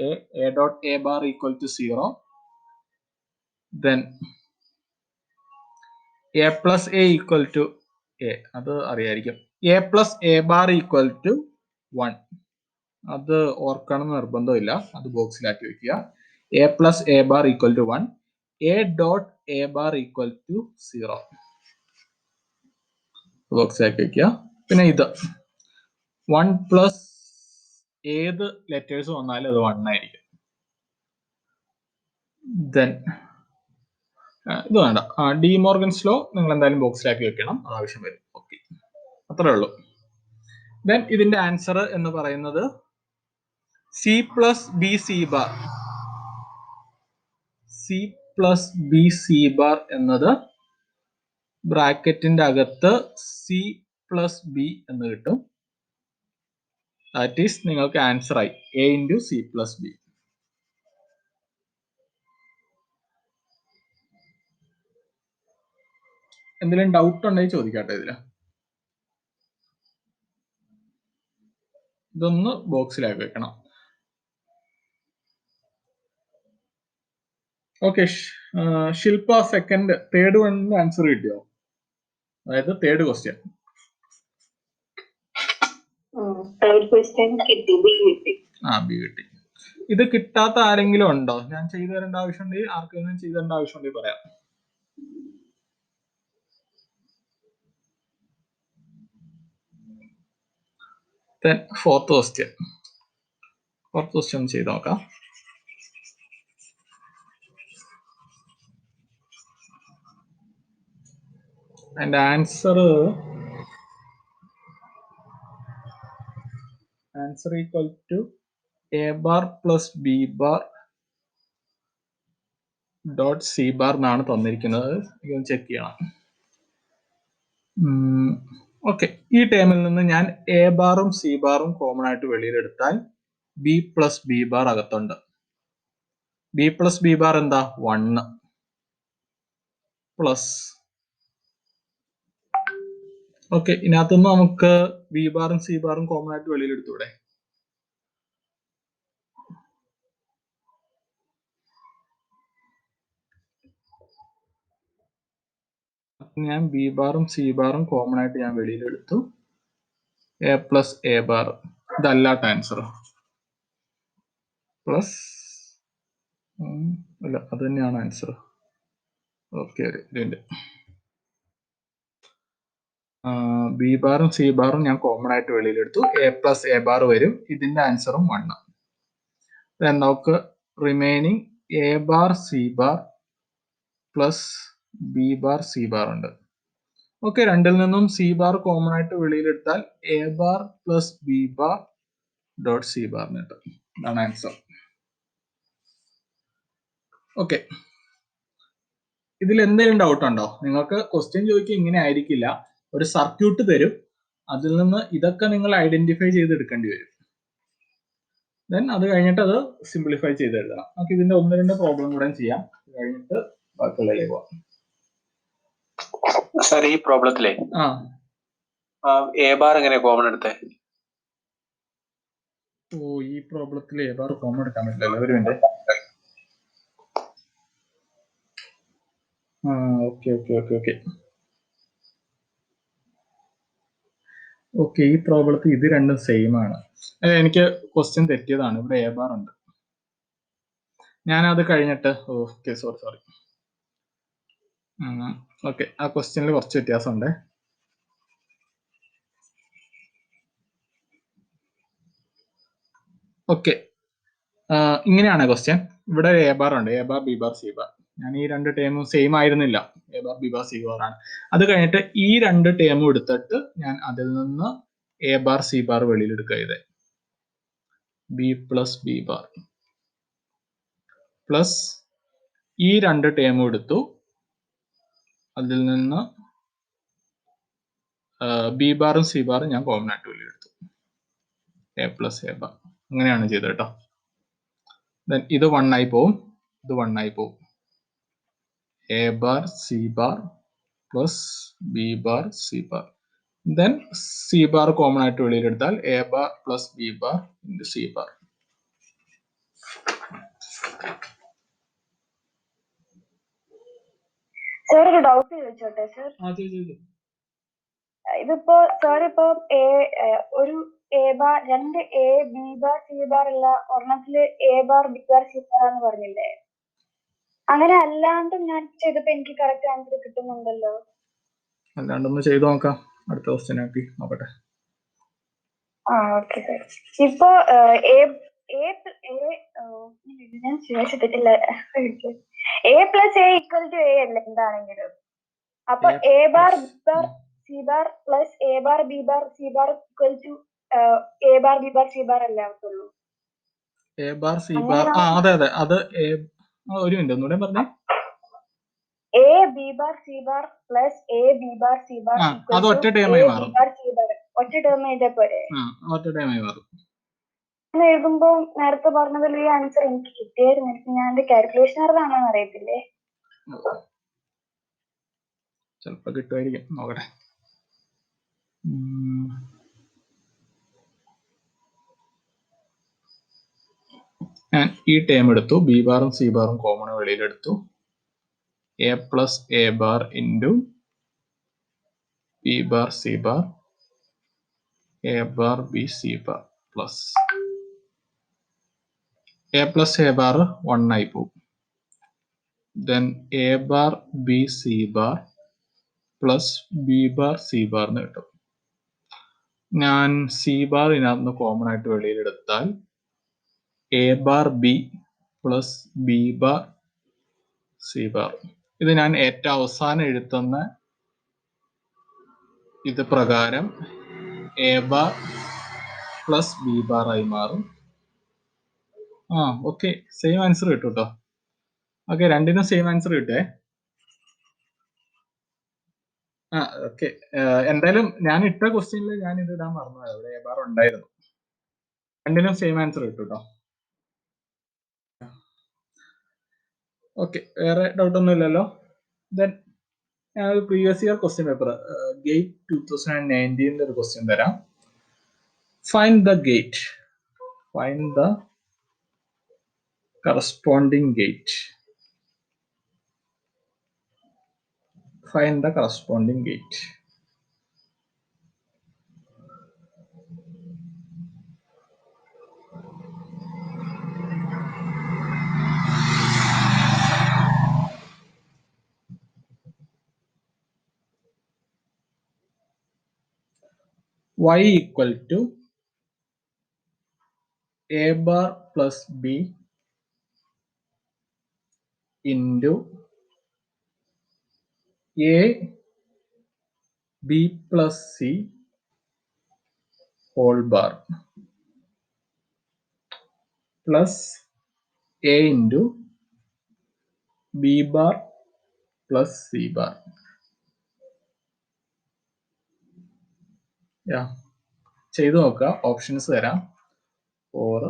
A dot A bar equal to 0, then A plus A equal to A, അത് അറിയായിരിക്കും. A plus A bar equal to 1, അത് ഓർക്കണം എന്ന് നിർബന്ധമില്ല, അത് ബോക്സിലാക്കി വെക്കുക. A plus A bar equal to 1, A dot A bar equal to 0, ബോക്സിലാക്കി വെക്കുക. പിന്നെ ഇത് 1 പ്ലസ് ഏത് ലെറ്റേഴ്സ് വന്നാലും അത് 1 ആയിരിക്കും. ദെൻ ഇത് വേണ്ട, ഡി മോർഗൻസ് ലോ നിങ്ങൾ എന്തായാലും ബോക്സിലാക്കി വെക്കണം, അത് ആവശ്യം വരും. ഓക്കെ, അത്രേ ഉള്ളൂ. ദെൻ ഇതിന്റെ ആൻസർ എന്ന് പറയുന്നത് C plus B C bar. C plus B C bar എന്നത് ബ്രാക്കറ്റിന്റെ അകത്ത് സി പ്ലസ് ബി എന്ന് കിട്ടും. ദാറ്റ് ഈസ് നിങ്ങൾക്ക് ആൻസർ ആയി A into C plus B. എന്തെങ്കിലും ഡൗട്ട് ഉണ്ടെങ്കിൽ ചോദിക്കാട്ടെ. ഇതൊന്ന് ബോക്സിലാക്കി വെക്കണം. ഓക്കെ, ശില്പ തേർഡ് വണ്ണിന്റെ ആൻസർ കിട്ടിയോ? അതായത് തേർഡ് ക്വസ്റ്റ്യൻ. തേർഡ് ക്വസ്റ്റ്യൻ കിട്ടി. ബി കിട്ടി. ഇത് കിട്ടാത്ത ആരെങ്കിലും ഉണ്ടോ? ഞാൻ ചെയ്തു തരേണ്ട ആവശ്യമുണ്ടെങ്കിൽ ആർക്കെങ്കിലും ചെയ്തു തരേണ്ട ആവശ്യമുണ്ടെങ്കിൽ പറയാം. Then fourth question ചെയ്ത് നോക്കാം. And answer equal to a bar plus b bar dot c bar എന്നാണ് തന്നിരിക്കുന്നത്. ഇതൊന്ന് ചെക്ക് ചെയ്യണം. ഓക്കെ, ഈ ടേമിൽ നിന്ന് ഞാൻ എ ബാറും സി ബാറും കോമൺ ആയിട്ട് വെളിയിലെടുത്താൽ ബി പ്ലസ് ബി ബാർ അകത്തുണ്ട്. ബി പ്ലസ് ബി ബാർ എന്താ? 1 പ്ലസ്. ഓക്കെ, ഇതിനകത്തുനിന്ന് നമുക്ക് ബി ബാറും സി ബാറും കോമൺ ആയിട്ട് വെളിയിലെടുത്തൂടെ? ഞാൻ ബി ബാറും സി ബാറും കോമൺ ആയിട്ട് ഞാൻ വെളിയിലെടുത്തു. എ പ്ലസ് എ ബാർ, ഇതല്ലാത്ത ആൻസർ പ്ലസ് അല്ല, അത് തന്നെയാണ് ആൻസർ. ഓക്കെ, ഇതിന്റെ ബി ബാറും സി ബാറും ഞാൻ കോമൺ ആയിട്ട് വെളിയിലെടുത്തു. എ പ്ലസ് എ ബാർ വരും. ഇതിന്റെ ആൻസറും 1. നമുക്ക് remaining A bar C bar plus B bar C bar ഉണ്ട്. ഓക്കെ, രണ്ടിൽ നിന്നും സി ബാർ കോമൺ ആയിട്ട് വെളിയിലെടുത്താൽ A bar plus B bar dot C bar കിട്ടും. ഇതാണ് ആൻസർ. ഓക്കെ, ഇതിൽ എന്തെങ്കിലും ഡൗട്ട് ഉണ്ടോ? നിങ്ങൾക്ക് ക്വസ്റ്റ്യൻ ചോദിക്കുക ഇങ്ങനെ ആയിരിക്കില്ല. ഒരു സർക്യൂട്ട് തരും, അതിൽ നിന്ന് ഇതൊക്കെ നിങ്ങൾ ഐഡന്റിഫൈ ചെയ്ത് എടുക്കേണ്ടി വരും. ദെൻ അത് കഴിഞ്ഞിട്ട് അത് സിംപ്ലിഫൈ ചെയ്ത് എഴുതണം. നമുക്ക് ഇതിന്റെ 1-2 പ്രോബ്ലം കൂടെ ചെയ്യാം, കഴിഞ്ഞിട്ട് ബാക്കിയുള്ളതിലേക്ക് പോവാം. സർ, ഈ പ്രോബ്ലത്തിലെ എ ബാർ എങ്ങനെ കോമൺ എടുത്തേ? ഈ പ്രോബ്ലത്തിൽ എ ബാർ കോമൺ എടുക്കാൻ പറ്റില്ലല്ലോ. ഒരു മിനിറ്റ്. ഓക്കെ, ഈ പ്രോബ്ലത്തിൽ ഇത് രണ്ടും സെയിം ആണ്. എനിക്ക് ക്വസ്റ്റ്യൻ തെറ്റിയതാണ്. ഇവിടെ എ ബാർ ഉണ്ട്. ഞാനത് കഴിഞ്ഞിട്ട് സോറി. ഓക്കെ, ആ ക്വസ്റ്റ്യനിൽ കുറച്ച് വ്യത്യാസമുണ്ട്. ഓക്കെ, ഇങ്ങനെയാണ് ക്വസ്റ്റ്യൻ. ഇവിടെ എ ബാർ ഉണ്ട്, A bar B bar C bar. ഞാൻ ഈ 2 ടേമും സെയിം ആയിരുന്നില്ല, A bar B bar C bar ആണ്. അത് കഴിഞ്ഞിട്ട് ഈ 2 ടേമും എടുത്തിട്ട് ഞാൻ അതിൽ നിന്ന് എ ബാർ സി ബാർ വെളിയിലെടുക്കുക ചെയ്തേ. B plus B bar plus ഈ 2 ടേമും എടുത്തു, അതിൽ നിന്ന് ബി ബാറും സി ബാറും ഞാൻ കോമൺ ആയിട്ട് വെളിയിലെടുത്തു. എ പ്ലസ് എ ബാർ, അങ്ങനെയാണ് ചെയ്തത് കേട്ടോ. ദെൻ ഇത് 1 ആയി പോവും, ഇത് 1 ആയി പോവും. A bar C bar plus B bar C bar. Then C bar common ആയിട്ട് വെളിയിലെടുത്താൽ A bar plus B bar into C bar. Sir, ഒരു ഡൗട്ട് ചോദിച്ചോട്ടെ സാർ? ഇതിപ്പോ സാർ ഇപ്പൊ ഒരു A bar, 2 A B bar C bar ഉള്ള ഒരെണ്ണത്തില് A bar B bar C bar എന്ന് പറഞ്ഞില്ലേ? അങ്ങനെ അല്ലാണ്ട് ഞാൻ ചെയ്തപ്പോ എനിക്ക് കറക്റ്റ് ആൻസർ കിട്ടുന്നുണ്ടല്ലോ. അല്ലാണ്ടൊന്ന് ചെയ്തു നോക്കാം, അടുത്ത ക്വസ്റ്റ്യൻ ആക്കി നോക്കട്ടെ. Okay sir. ഇപ്പൊ ഞാൻ ചോദിച്ചിട്ടില്ല. A plus A equal to A അല്ല എന്താണെങ്കിലും. അപ്പൊ A bar B bar C bar plus A bar B bar C bar equal to A bar B bar C bar അല്ലേ ആവത്തുള്ളൂ? എ ബാർ സി ബാർ, അതെ അത് ഒരു minute ഒന്നുകൂടെ പറഞ്ഞേ. A B bar C bar plus A B bar C bar അത് ഒറ്റ ടേമായി മാറും. ഒറ്റ ടേം എഴുതിയാ പോരെ? ഒറ്റ ടേമായി മാറും. എഴുതുമ്പോ നേരത്തെ പറഞ്ഞതിൽ ഈ ആൻസർ എനിക്ക് കിട്ടിയായിരുന്നു. ഞാൻ എന്റെ കാൽക്കുലേഷൻ ആണെന്ന് അറിയത്തില്ലേ. ചിലപ്പോ കിട്ടുമായിരിക്കും, നോക്കട്ടെ. ഞാൻ ഈ ടേം എടുത്തു, ബി ബാറും സി ബാറും കോമൺ വെളിയിലെടുത്തു. A plus A bar into B bar C bar A bar B C bar plus A plus A bar 1 ആയി പോകും. Then A bar B C bar plus B bar C bar എന്ന് കിട്ടും. ഞാൻ C bar ഇതിനകത്ത് common ആയിട്ട് വെളിയിലെടുത്താൽ A bar B plus B bar C bar. ഇത് ഞാൻ ഏറ്റവും അവസാനം എഴുതുന്ന ഇത് പ്രകാരം A bar plus B bar ആയി മാറും. ഓക്കെ, സെയിം ആൻസർ കിട്ടും കേട്ടോ. ഓക്കെ, രണ്ടിനും സെയിം ആൻസർ കിട്ടേ. ഓക്കെ, എന്തായാലും ഞാൻ ഇട്ട ക്വസ്റ്റ്യനിൽ ഞാൻ ഇത് ഇടാൻ മറന്നുപോയത്. അവിടെ എ ബാർ ഉണ്ടായിരുന്നു. രണ്ടിനും സെയിം ആൻസർ കിട്ടും കേട്ടോ. ഓക്കെ, വേറെ ഡൗട്ട് ഒന്നും ഇല്ലല്ലോ. ദെൻ ഞാൻ ഒരു previous year question paper gate 2019 ഒരു ക്വസ്റ്റ്യൻ തരാം. Find the gate, find the corresponding gate, find the corresponding gate. Y equal to a bar plus b into a b plus c whole bar plus a into b bar plus c bar. ചെയ്തു നോക്കുക. Options തരാം. 4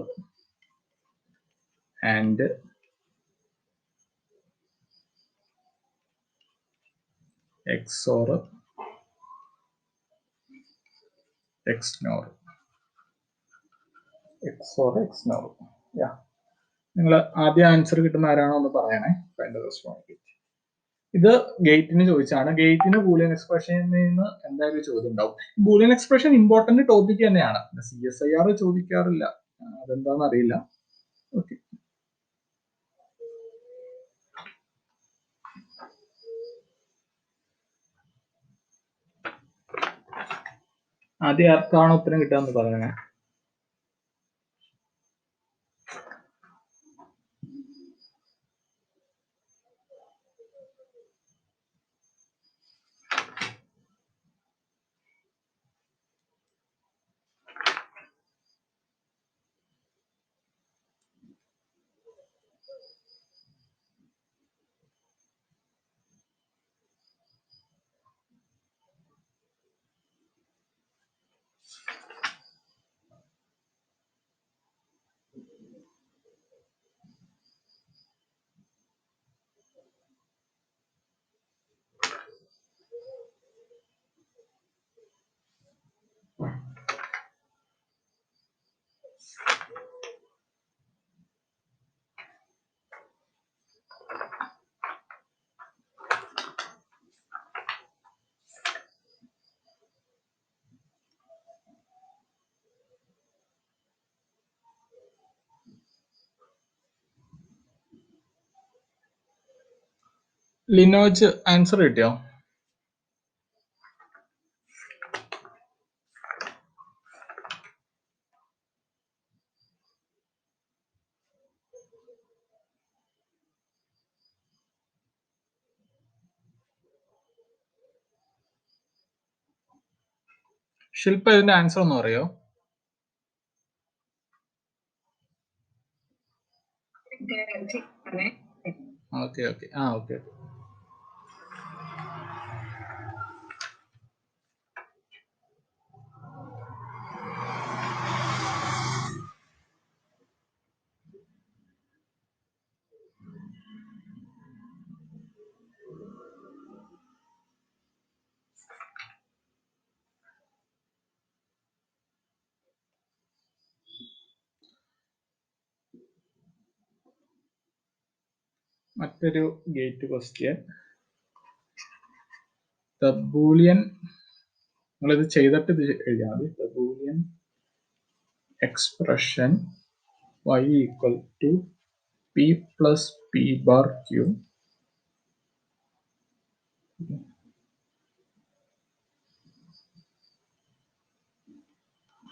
and XOR XNOR, XOR XNOR. നിങ്ങൾ ആദ്യം answer കിട്ടുന്ന ആരാണോ ഒന്ന് പറയണേ. ഇത് ഗേറ്റിന് ചോദിച്ചാണ്. ഗേറ്റിന് ബൂളിയൻ എക്സ്പ്രഷനിൽ നിന്ന് എന്തായാലും ചോദ്യം ഉണ്ടാവും. ബൂളിയൻ എക്സ്പ്രഷൻ ഇമ്പോർട്ടന്റ് ടോപ്പിക് തന്നെയാണ്. CSIR ചോദിക്കാറില്ല, അതെന്താണെന്ന് അറിയില്ല. ഓക്കെ, ആദ്യം ആർക്കാണോ ഉത്തരം കിട്ടാന്ന് പറയണേ. ലിനോജ് ആൻസർ കിട്ടിയോ? ശില്പ ഇതിന്റെ ആൻസർ ഒന്ന് പറയോ? Okay okay okay. മറ്റൊരു ഗേറ്റ് ക്വസ്റ്റ്യൻ. ദ ബൂളിയൻ, നിങ്ങളിത് ചെയ്തിട്ട് ഇത് എഴുതിയാൽ മതി. The Boolean expression y equal to p plus p bar q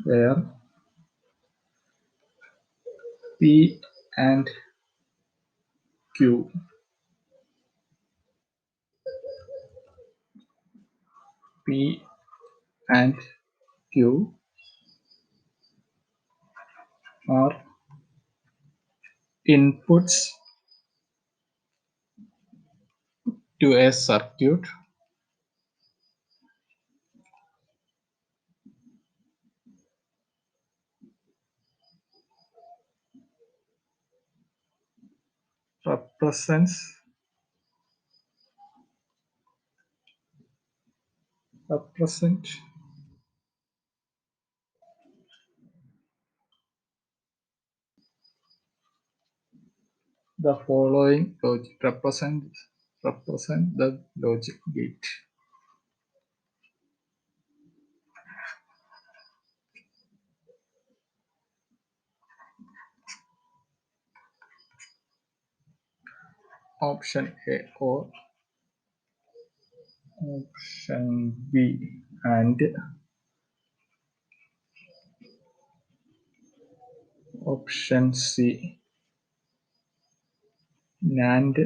where p and q and q are inputs to a circuit represent the following logic. Represent the logic gate. Option A or option B and option C NAND,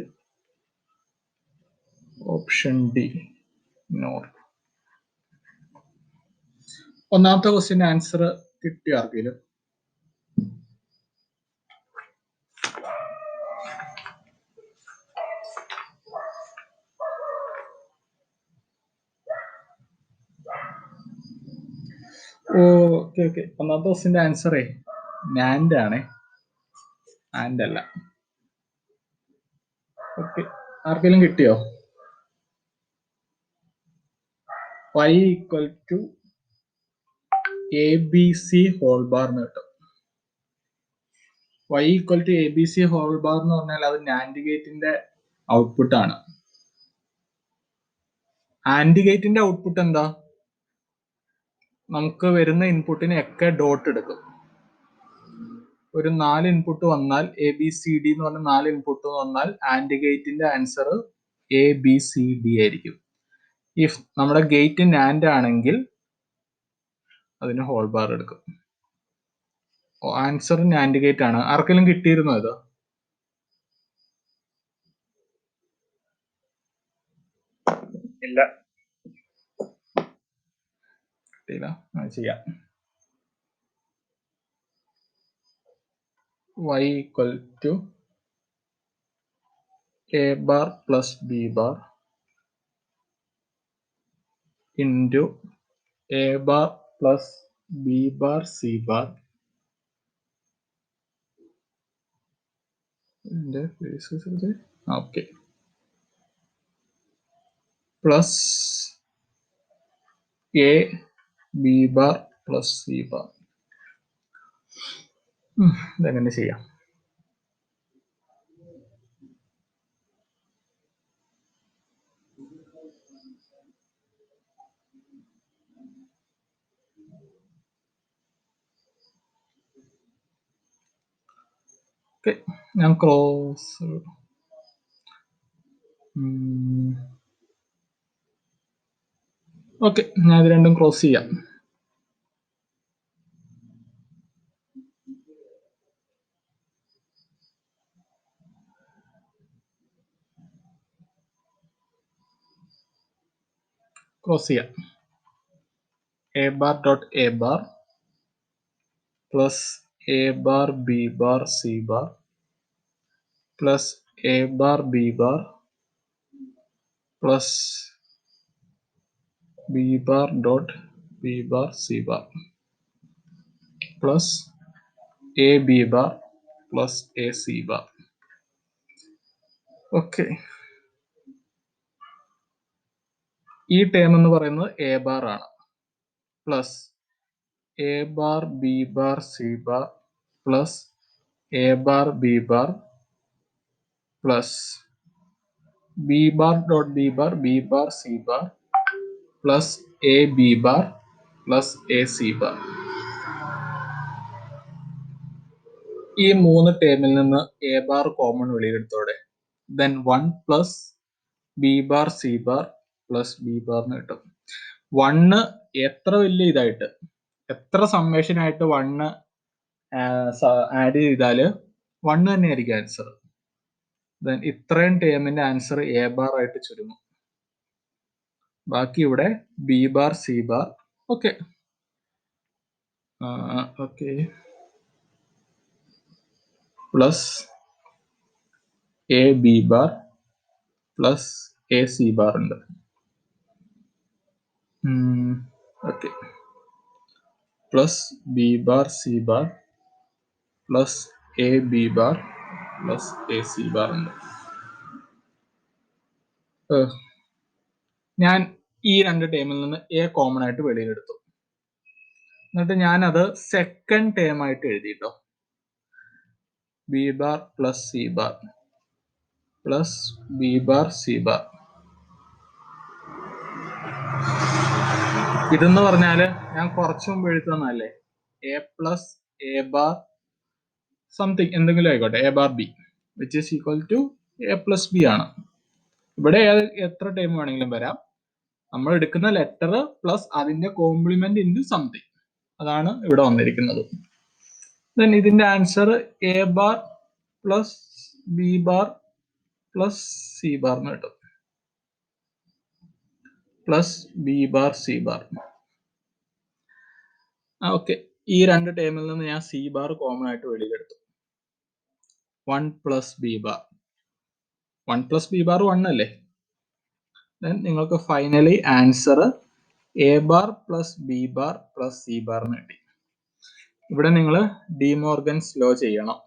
option D NOR. ഒന്നാമത്തെ question answer കിട്ടിയ ആർക്കെങ്കിലും? Okay ഒന്നാമത്തെ ക്വസ്റ്റ്യന്റെ ആൻസറേ NAND ആണേ, AND അല്ല. Okay, ആർക്കെങ്കിലും കിട്ടിയോ? y equal to A B C whole bar എന്ന് കിട്ടും. y equal to A B C whole bar എന്ന് പറഞ്ഞാൽ അത് നാൻഡ് ഗേറ്റിന്റെ ഔട്ട്പുട്ട് ആണ്. ആൻഡ് ഗേറ്റിന്റെ ഔട്ട്പുട്ട് എന്താ? നമുക്ക് വരുന്ന ഇൻപുട്ടിനെ ഒക്കെ ഡോട്ട് എടുക്കും. ഒരു 4 ഇൻപുട്ട് വന്നാൽ എ ബി സി ഡി എന്ന് പറഞ്ഞ 4 ഇൻപുട്ട് വന്നാൽ ആൻഡ് ഗേറ്റിന്റെ answer A B C D ആയിരിക്കും. ഇഫ് നമ്മുടെ ഗേറ്റ് നാൻഡ് ആണെങ്കിൽ അതിന് ഹോൾ ബാർ എടുക്കും. ആൻസർ നാൻഡ് ഗേറ്റ് ആണ്. ആർക്കെങ്കിലും കിട്ടിയിരുന്നോ ഇത്? ഇല്ല, കിട്ടിയില്ല. ചെയ്യാം. y equal to A bar plus B bar into A bar plus B bar C bar okay plus A B bar plus C bar. ഇതെങ്ങനെ ചെയ്യാം? ഓക്കെ, ഞാൻ ക്രോസ് ഓക്കെ, ഞാൻ ഇത് രണ്ടും ക്രോസ് ചെയ്യാം. ക്രോസ് ചെയ്യാം. A bar dot A bar plus A bar B bar C bar plus A bar B bar plus B bar dot B bar C bar plus A B bar plus A C bar. Okay, ഈ term എന്ന് പറയുന്നത് A bar ആണ്. Plus A bar B bar C bar plus A bar B bar plus B bar dot B bar C bar plus A B bar plus A C bar. ഈ 3 ടേമിൽ നിന്ന് A bar common വെളിയിലെടുത്തോടെ. Then 1 plus B bar C bar plus B bar എന്ന് കിട്ടും. 1 എത്ര വലിയ ഇതായിട്ട് എത്ര സമ്മേഷൻ ആയിട്ട് 1 ആഡ് ചെയ്താല് 1 തന്നെയായിരിക്കും ആൻസർ. ദെൻ ഇത്രയും ടേമിന്റെ ആൻസർ എ ബാർ ആയിട്ട് ചുരുങ്ങും. ബാക്കി ഇവിടെ B bar C bar. Okay okay plus A B bar plus A C bar ഉണ്ട്. Okay plus B bar C bar plus A B bar plus A C bar ഉണ്ട്. ഞാൻ ഈ 2 ടേമിൽ നിന്ന് എ കോമൺ ആയിട്ട് വെളിയിലെടുത്തു. എന്നിട്ട് ഞാനത് സെക്കൻഡ് ടേം ആയിട്ട് എഴുതിട്ടോ. B bar plus C bar plus B bar C bar. ഇതെന്ന് പറഞ്ഞാല് ഞാൻ കുറച്ചു മുമ്പ് എഴുതുന്നതല്ലേ, A plus A bar something എന്തെങ്കിലും ആയിക്കോട്ടെ, A bar B which is equal to A plus B ആണ്. ഇവിടെ എത്ര ടൈം വേണമെങ്കിലും വരാം. നമ്മൾ എടുക്കുന്ന ലെറ്റർ പ്ലസ് അതിന്റെ കോംപ്ലിമെന്റ് ഇൻറ്റു സംതിങ്, അതാണ് ഇവിടെ വന്നിരിക്കുന്നത്. ദെൻ ഇതിന്റെ answer A bar plus B bar plus C bar എന്ന് കിട്ടും. Plus B bar C bar. Okay, ഈ 2 ടേമിൽ നിന്ന് ഞാൻ സി ബാർ കോമൺ ആയിട്ട് വെളിയിലെടുത്തു. 1 plus B bar. 1 plus B bar 1 അല്ലേ. ദെൻ നിങ്ങൾക്ക് finally answer A bar plus B bar plus C bar എന്ന് കിട്ടി. ഇവിടെ നിങ്ങൾ ഡിമോർഗൻസ് ലോ ചെയ്യണം.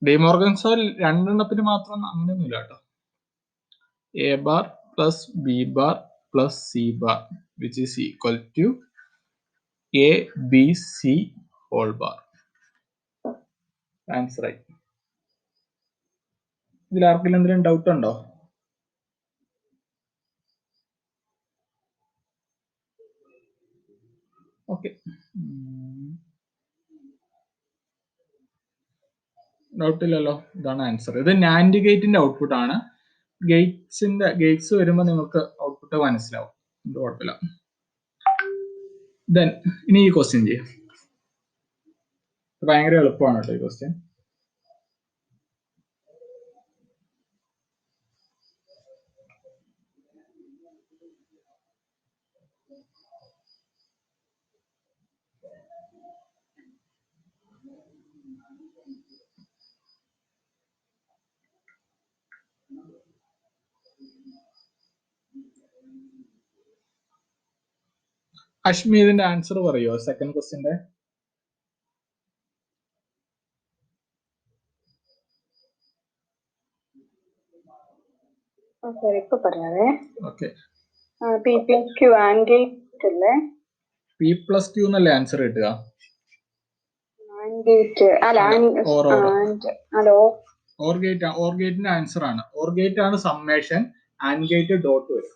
ഡിമോർഗൻസ് ലോ 2 മാത്രം അങ്ങനെയൊന്നുമില്ല കേട്ടോ. A bar plus B bar plus C bar which is equal to A B C whole bar. Answer ആയി. ഇതിൽ ആർക്കെങ്കിലും എന്തെങ്കിലും ഡൗട്ട് ഉണ്ടോ? ഓക്കെ, ഡൗട്ട് ഇല്ലല്ലോ. ഇതാണ് ആൻസർ. ഇത് നാൻഡ് ഗേറ്റിന്റെ ഔട്ട്പുട്ട് ആണ്. ഗേറ്റ്സ് വരുമ്പോൾ നിങ്ങൾക്ക് ഔട്ട്പുട്ട് മനസ്സിലാവും. ഇത് കുഴപ്പമില്ല. ദെൻ ഇനി ഈ ക്വസ്റ്റ്യൻ ചെയ്യാം. ഭയങ്കര എളുപ്പമാണ് കേട്ടോ ഈ ക്വസ്റ്റ്യൻ. അശ്മി ഇതിന്റെ ആൻസർ പറയുമോ സെക്കൻഡ് ക്വസ്റ്റ്യന്റെ? ഇപ്പൊ പറയാവേ. Okay, P plus Q and gate അല്ലേ? പി പ്ലസ് ക്യൂ എന്നല്ലേ ആൻസർ കിട്ടുക? ആൻഡ് ഗേറ്റ് അല്ല, ഓർ ഗേറ്റിന്റെ ആൻസർ ആണ്. ഓർ ഗേറ്റ് ആണ് സമ്മേഷൻ, ആൻഡ് ഗേറ്റ് ഡോട്ട് വരും.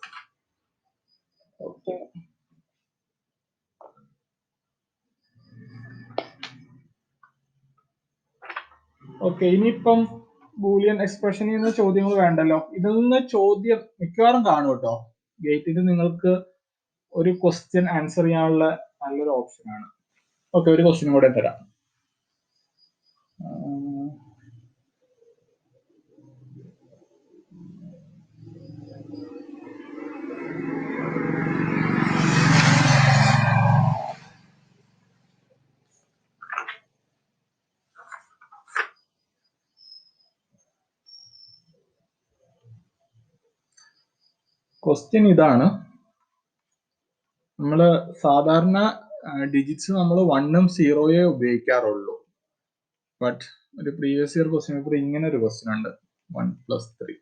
ഓക്കെ, ഇനിയിപ്പം ബൂലിയൻ എക്സ്പ്രഷനിൽ നിന്ന് ചോദ്യങ്ങൾ വേണ്ടല്ലോ. ഇതിൽ നിന്ന് ചോദ്യം മിക്കവാറും കാണും കേട്ടോ. ഗേറ്റിൽ നിങ്ങൾക്ക് ഒരു ക്വസ്റ്റ്യൻ ആൻസർ ചെയ്യാനുള്ള നല്ലൊരു ഓപ്ഷൻ ആണ്. ഓക്കെ, ഒരു ക്വസ്റ്റ്യൻ കൂടെ തരാം. ക്വസ്റ്റ്യൻ ഇതാണ്. നമ്മൾ സാധാരണ ഡിജിറ്റ്സ് നമ്മൾ 1ഉം 0യെ ഉപയോഗിക്കാറുള്ളൂ. ബട്ട് ഒരു പ്രീവിയസ് ഇയർ ക്വസ്റ്റ്യൻ പേപ്പർ ഇങ്ങനെ ഒരു ക്വസ്റ്റ്യൻ ഉണ്ട്, 1 + 3.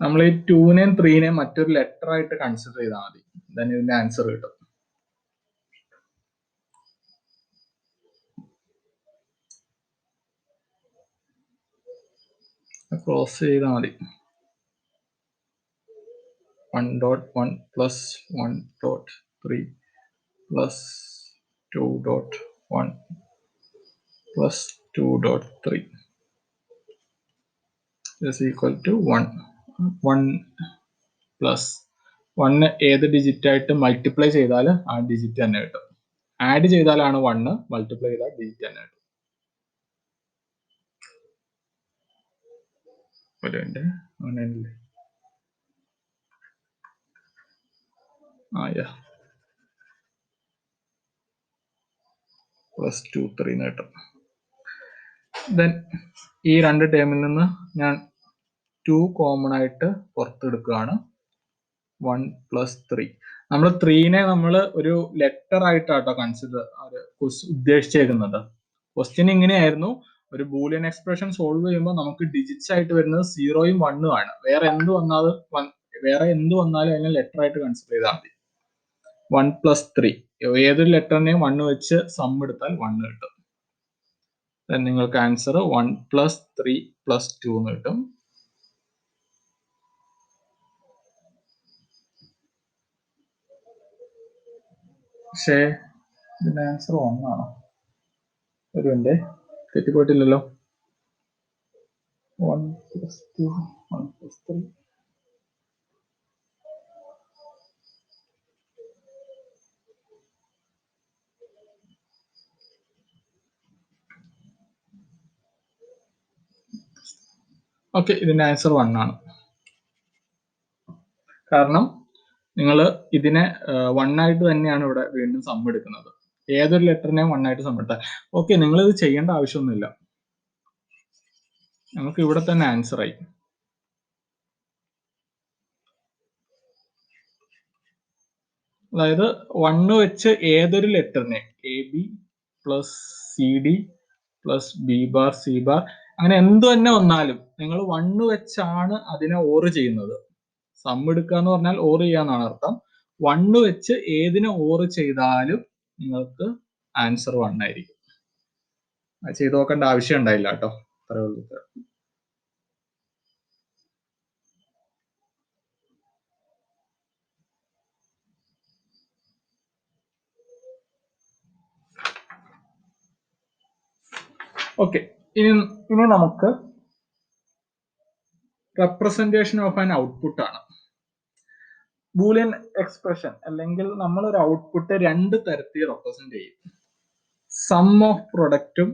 നമ്മൾ ഈ 2നെയും 3നെയും മറ്റൊരു ലെറ്റർ ആയിട്ട് കൺസിഡർ ചെയ്താൽ മതി. then ഇതിന്റെ ആൻസർ കിട്ടും. ക്രോസ് ചെയ്താൽ മതി. 1.1 + 1.3 + 2.1 plus 2.3 is equal to 1. 1 plus 1 ഏത് ഡിജിറ്റ് ആയിട്ട് മൾട്ടിപ്ലൈ ചെയ്താൽ ആ ഡിജിറ്റ് തന്നെ കിട്ടും. ആഡ് ചെയ്താലാണ് 1, മൾട്ടിപ്ലൈ ചെയ്താൽ ഡിജിറ്റ് തന്നെ കിട്ടും. അങ്ങനെയല്ലേ? പ്ലസ് 2.3 കിട്ടും. ദെൻ ഈ രണ്ട് ടേമിൽ നിന്ന് ഞാൻ 2 കോമൺ ആയിട്ട് പുറത്തെടുക്കുകയാണ്. 1 plus 3. നമ്മൾ 3നെ നമ്മൾ ഒരു ലെറ്റർ ആയിട്ടാട്ടോ കൺസിഡർ ഉദ്ദേശിച്ചേക്കുന്നത്. ക്വസ്റ്റ്യൻ ഇങ്ങനെയായിരുന്നു, ഒരു ബൂലിയൻ എക്സ്പ്രഷൻ സോൾവ് ചെയ്യുമ്പോൾ നമുക്ക് ഡിജിറ്റ്സ് ആയിട്ട് വരുന്നത് 0യും 1ഉം ആണ്. വേറെ എന്ത് വന്നാലും അതിനെ ലെറ്റർ ആയിട്ട് കൺസിഡർ ചെയ്താൽ മതി. 1 plus 3 ഏതൊരു ലെറ്ററിനെയും 1 വെച്ച് സം എടുത്താൽ 1 കിട്ടും. നിങ്ങൾക്ക് ആൻസർ 1 plus 3 plus 2 എന്ന് കിട്ടും. പക്ഷേ ഇതിന്റെ ആൻസർ 1 ആണോ? ഒരു മിനിറ്റ്, തെറ്റിപ്പോയിട്ടില്ലല്ലോ. 1 plus 2 1 plus 3 ഓക്കെ, ഇതിന്റെ ആൻസർ 1 ആണ്. കാരണം നിങ്ങൾ ഇതിനെ 1 ആയിട്ട് തന്നെയാണ് ഇവിടെ വീണ്ടും സം എടുക്കുന്നത്. ഏതൊരു ലെറ്ററിനെയും 1 ആയിട്ട് സം എടുത്താൽ ഓക്കെ. നിങ്ങൾ ഇത് ചെയ്യേണ്ട ആവശ്യമൊന്നുമില്ല, നമുക്ക് ഇവിടെ തന്നെ ആൻസർ ആയി. അതായത് 1 വെച്ച് ഏതൊരു ലെറ്ററിനെ AB plus CD plus B bar C bar അങ്ങനെ എന്ത് തന്നെ വന്നാലും നിങ്ങൾ 1 വെച്ചാണ് അതിനെ ഓർ ചെയ്യുന്നത്. സം എടുക്കുക എന്ന് പറഞ്ഞാൽ ഓർ ചെയ്യാന്നാണ് അർത്ഥം. 1 വെച്ച് ഏതിനെ ഓർ ചെയ്താലും നിങ്ങൾക്ക് ആൻസർ 1 ആയിരിക്കും. അത് ചെയ്ത് നോക്കേണ്ട ആവശ്യം ഉണ്ടായില്ല കേട്ടോ. അത്രേ ഉള്ളൂ. ഓക്കെ, ഇനി നമുക്ക് റെപ്രസെന്റേഷൻ ഓഫ് ആൻ ഔട്ട്പുട്ട് ആണ്. ബൂലിയൻ എക്സ്പ്രഷൻ അല്ലെങ്കിൽ നമ്മൾ ഒരു ഔട്ട്പുട്ട് രണ്ട് തരത്തിൽ റെപ്രസെന്റ് ചെയ്യും. സം ഓഫ് പ്രൊഡക്റ്റും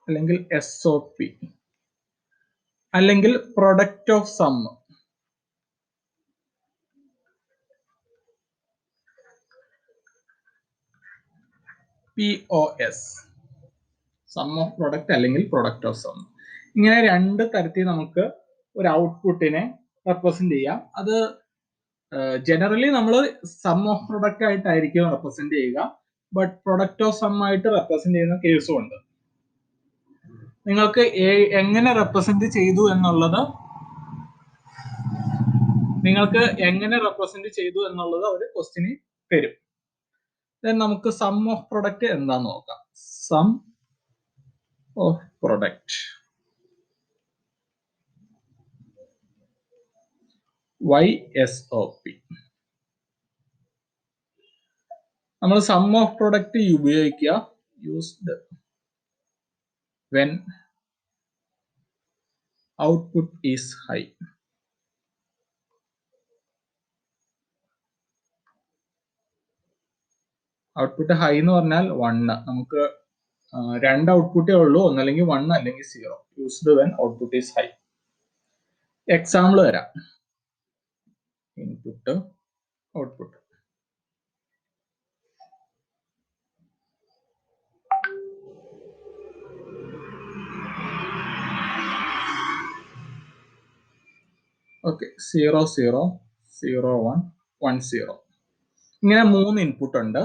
അല്ലെങ്കിൽ SOP അല്ലെങ്കിൽ product of sum. POS, sum of product അല്ലെങ്കിൽ പ്രൊഡക്റ്റ് ഓഫ് സം. ഇങ്ങനെ രണ്ട് തരത്തിൽ നമുക്ക് ഒരു ഔട്ട്പുട്ടിനെ റെപ്രസെന്റ് ചെയ്യാം. അത് ജനറലി നമ്മൾ സം ഓഫ് പ്രൊഡക്റ്റ് ആയിട്ടായിരിക്കും റെപ്രസെന്റ് ചെയ്യുക, ബട്ട് പ്രൊഡക്റ്റ് ഓഫ് സം ആയിട്ട് റെപ്രസെന്റ് ചെയ്യുന്ന കേസും ഉണ്ട്. നിങ്ങൾക്ക് എങ്ങനെ റെപ്രസെന്റ് ചെയ്തു എന്നുള്ളത് ഒരു ക്വസ്റ്റ്യന് തരും. നമുക്ക് സം ഓഫ് പ്രൊഡക്റ്റ് എന്താന്ന് നോക്കാം. Sum of product YSOP. നമ്മൾ സം ഓഫ് പ്രൊഡക്റ്റ് ഉപയോഗിക്കുക used when output is high. Output high എന്ന് പറഞ്ഞാൽ 1. നമുക്ക് രണ്ട് ഔട്ട്പുട്ടേ ഉള്ളൂ, ഒന്നല്ലെങ്കിൽ 1 അല്ലെങ്കിൽ 0. Used when output is high. Example തരാം. Input output. ഓക്കെ, 0 0 0 1 1 0 ഇങ്ങനെ 3 ഇൻപുട്ട് ഉണ്ട്.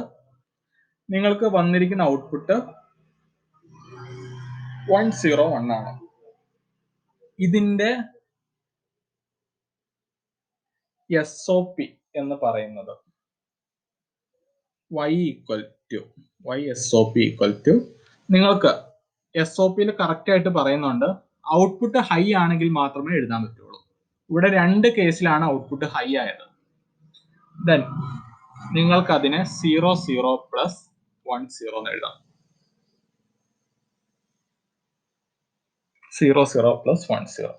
നിങ്ങൾക്ക് വന്നിരിക്കുന്ന ഔട്ട്പുട്ട് 1 0 1 ആണ്. ഇതിന്റെ SOP എന്ന് പറയുന്നത് YSOP ഈക്വൽ ടു, നിങ്ങൾക്ക് SOPയിൽ കറക്റ്റ് ആയിട്ട് പറയുന്നുണ്ട് ഔട്ട്പുട്ട് ഹൈ ആണെങ്കിൽ മാത്രമേ എഴുതാൻ പറ്റുള്ളൂ. ഇവിടെ രണ്ട് കേസിലാണ് ഔട്ട്പുട്ട് ഹൈ ആയത്. ദെൻ നിങ്ങൾക്ക് അതിനെ 0 0 പ്ലസ് 1 0 എന്ന് എഴുതാം. 0 0 പ്ലസ് 1 0.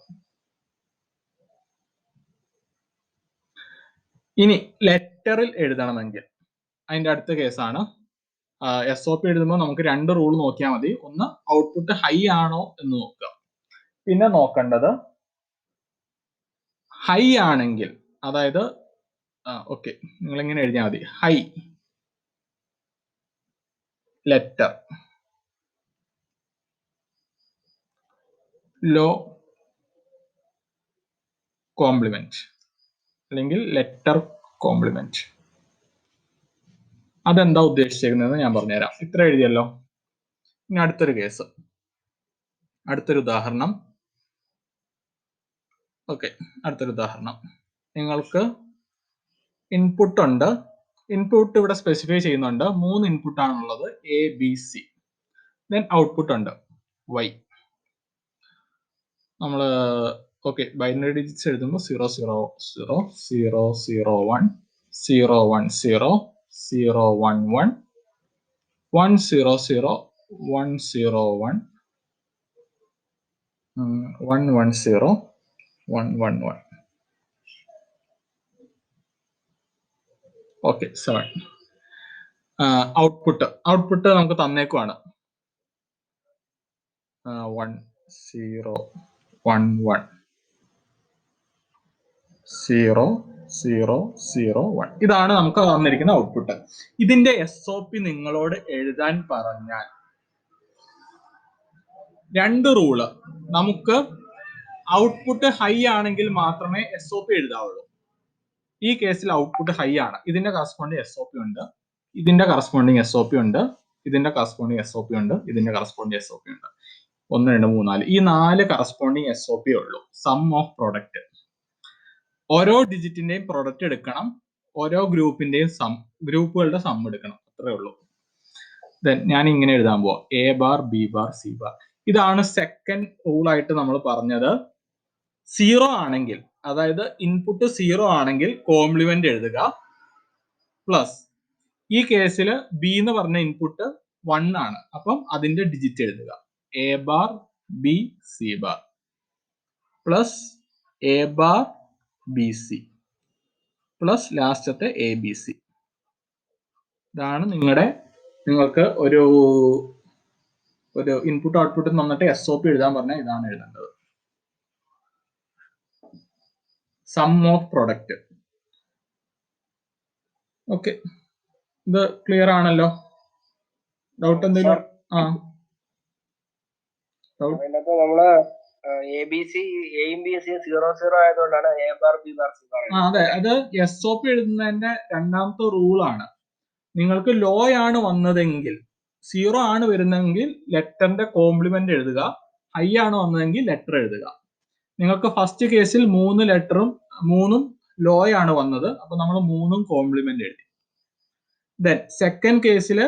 ഇനി ലെറ്ററിൽ എഴുതണമെങ്കിൽ അതിന്റെ അടുത്ത കേസാണ്. SOP എഴുതുമ്പോൾ നമുക്ക് 2 റൂൾ നോക്കിയാൽ മതി. ഒന്ന്, ഔട്ട്പുട്ട് ഹൈ ആണോ എന്ന് നോക്കുക. പിന്നെ നോക്കേണ്ടത് ഹൈ ആണെങ്കിൽ, അതായത് ഓക്കെ, നിങ്ങൾ ഇങ്ങനെ എഴുതിയാൽ മതി. ഹൈ ലെറ്റർ, ലോ കോംപ്ലിമെന്റ് അല്ലെങ്കിൽ ലെറ്റർ കോംപ്ലിമെന്റ്. അതെന്താ ഉദ്ദേശിച്ചിരിക്കുന്നത് ഞാൻ പറഞ്ഞുതരാം. ഇത്ര എഴുതിയല്ലോ. ഇനി അടുത്തൊരു കേസ്, അടുത്തൊരു ഉദാഹരണം. ഓക്കെ, അടുത്തൊരു ഉദാഹരണം. നിങ്ങൾക്ക് ഇൻപുട്ട് ഉണ്ട്. ഇൻപുട്ട് ഇവിടെ സ്പെസിഫൈ ചെയ്യുന്നുണ്ട്. 3 ഇൻപുട്ട് ആണുള്ളത്, A B C. Then output ഉണ്ട് y. നമ്മൾ ഓക്കെ ബൈനറി ഡിജിറ്റ്സ് എഴുതുമ്പോൾ 0 0 0 0 0 1 0 1 0 0 1 1 1 0 0 1 0 1 1 1 0 1 1 1. ഓക്കെ, 7. ഔട്ട്പുട്ട് നമുക്ക് തന്നേക്കുവാണ് 1 0 1 1 0 0 0 1. ഇതാണ് നമുക്ക് തന്നിരിക്കുന്ന ഔട്ട്പുട്ട്. ഇതിന്റെ SOP നിങ്ങളോട് എഴുതാൻ പറഞ്ഞാൽ 2 റൂള്. നമുക്ക് ഔട്ട്പുട്ട് ഹൈ ആണെങ്കിൽ മാത്രമേ SOP എഴുതാവുള്ളൂ. ഈ കേസിൽ ഔട്ട്പുട്ട് ഹൈ ആണ്. ഇതിന്റെ കറസ്പോണ്ടിങ് SOP ഉണ്ട്, ഇതിന്റെ കറസ്പോണ്ടിങ് SOP ഉണ്ട്, ഇതിന്റെ കറസ്പോണ്ടിങ് SOP ഉണ്ട്, ഇതിന്റെ കറസ്പോണ്ടിങ് SOP ഉണ്ട്. 1 2 3 4. ഈ 4 കറസ്പോണ്ടിങ് SOP ഉള്ളൂ. Sum of product. ഓരോ ഡിജിറ്റിന്റെയും പ്രൊഡക്റ്റ് എടുക്കണം, ഓരോ ഗ്രൂപ്പിന്റെയും ഗ്രൂപ്പുകളുടെ സം എടുക്കണം. അത്രേ ഉള്ളൂ. ദെൻ ഞാൻ ഇങ്ങനെ എഴുതാൻ പോവാ, A bar B bar C bar. ഇതാണ് സെക്കൻഡ് റൂൾ ആയിട്ട് നമ്മൾ പറഞ്ഞത്. 0 ആണെങ്കിൽ, അതായത് ഇൻപുട്ട് 0 ആണെങ്കിൽ കോംപ്ലിമെന്റ് എഴുതുക, പ്ലസ് ഈ കേസിൽ ബി എന്ന് പറഞ്ഞ ഇൻപുട്ട് 1 ആണ്, അപ്പം അതിന്റെ ഡിജിറ്റ് എഴുതുക, A bar B C bar plus A bar B C plus ലാസ്റ്റത്തെ എ ബി സി. ഇതാണ് നിങ്ങൾക്ക് ഒരു ഇൻപുട്ട് ഔട്ട്പുട്ട് തന്നിട്ട് SOP എഴുതാൻ പറഞ്ഞാൽ ഇതാണ് എഴുതേണ്ടത്. Sum of product. ഓക്കെ, ഇത് ക്ലിയർ ആണല്ലോ? ഡൗട്ട് എന്തെങ്കിലും? നമ്മള് എ ബി സി എയും ബി സിയും 0 0 ആയതുകൊണ്ടാണ് A bar B bar C bar. അതെ, അത് SOP എഴുതുന്നതിന്റെ രണ്ടാമത്തെ റൂളാണ്. നിങ്ങൾക്ക് ലോ ആണ് വന്നതെങ്കിൽ, 0 ആണ് വരുന്നതെങ്കിൽ ലെറ്ററിന്റെ കോംപ്ലിമെന്റ് എഴുതുക, ഹൈ ആണ് വന്നതെങ്കിൽ ലെറ്റർ എഴുതുക. നിങ്ങൾക്ക് ഫസ്റ്റ് കേസിൽ 3 ലെറ്ററും 3ഉം ലോ ആണ് വന്നത്, അപ്പൊ നമ്മൾ 3ഉം കോംപ്ലിമെന്റ് എഴുതി. ദെൻ സെക്കൻഡ് കേസിൽ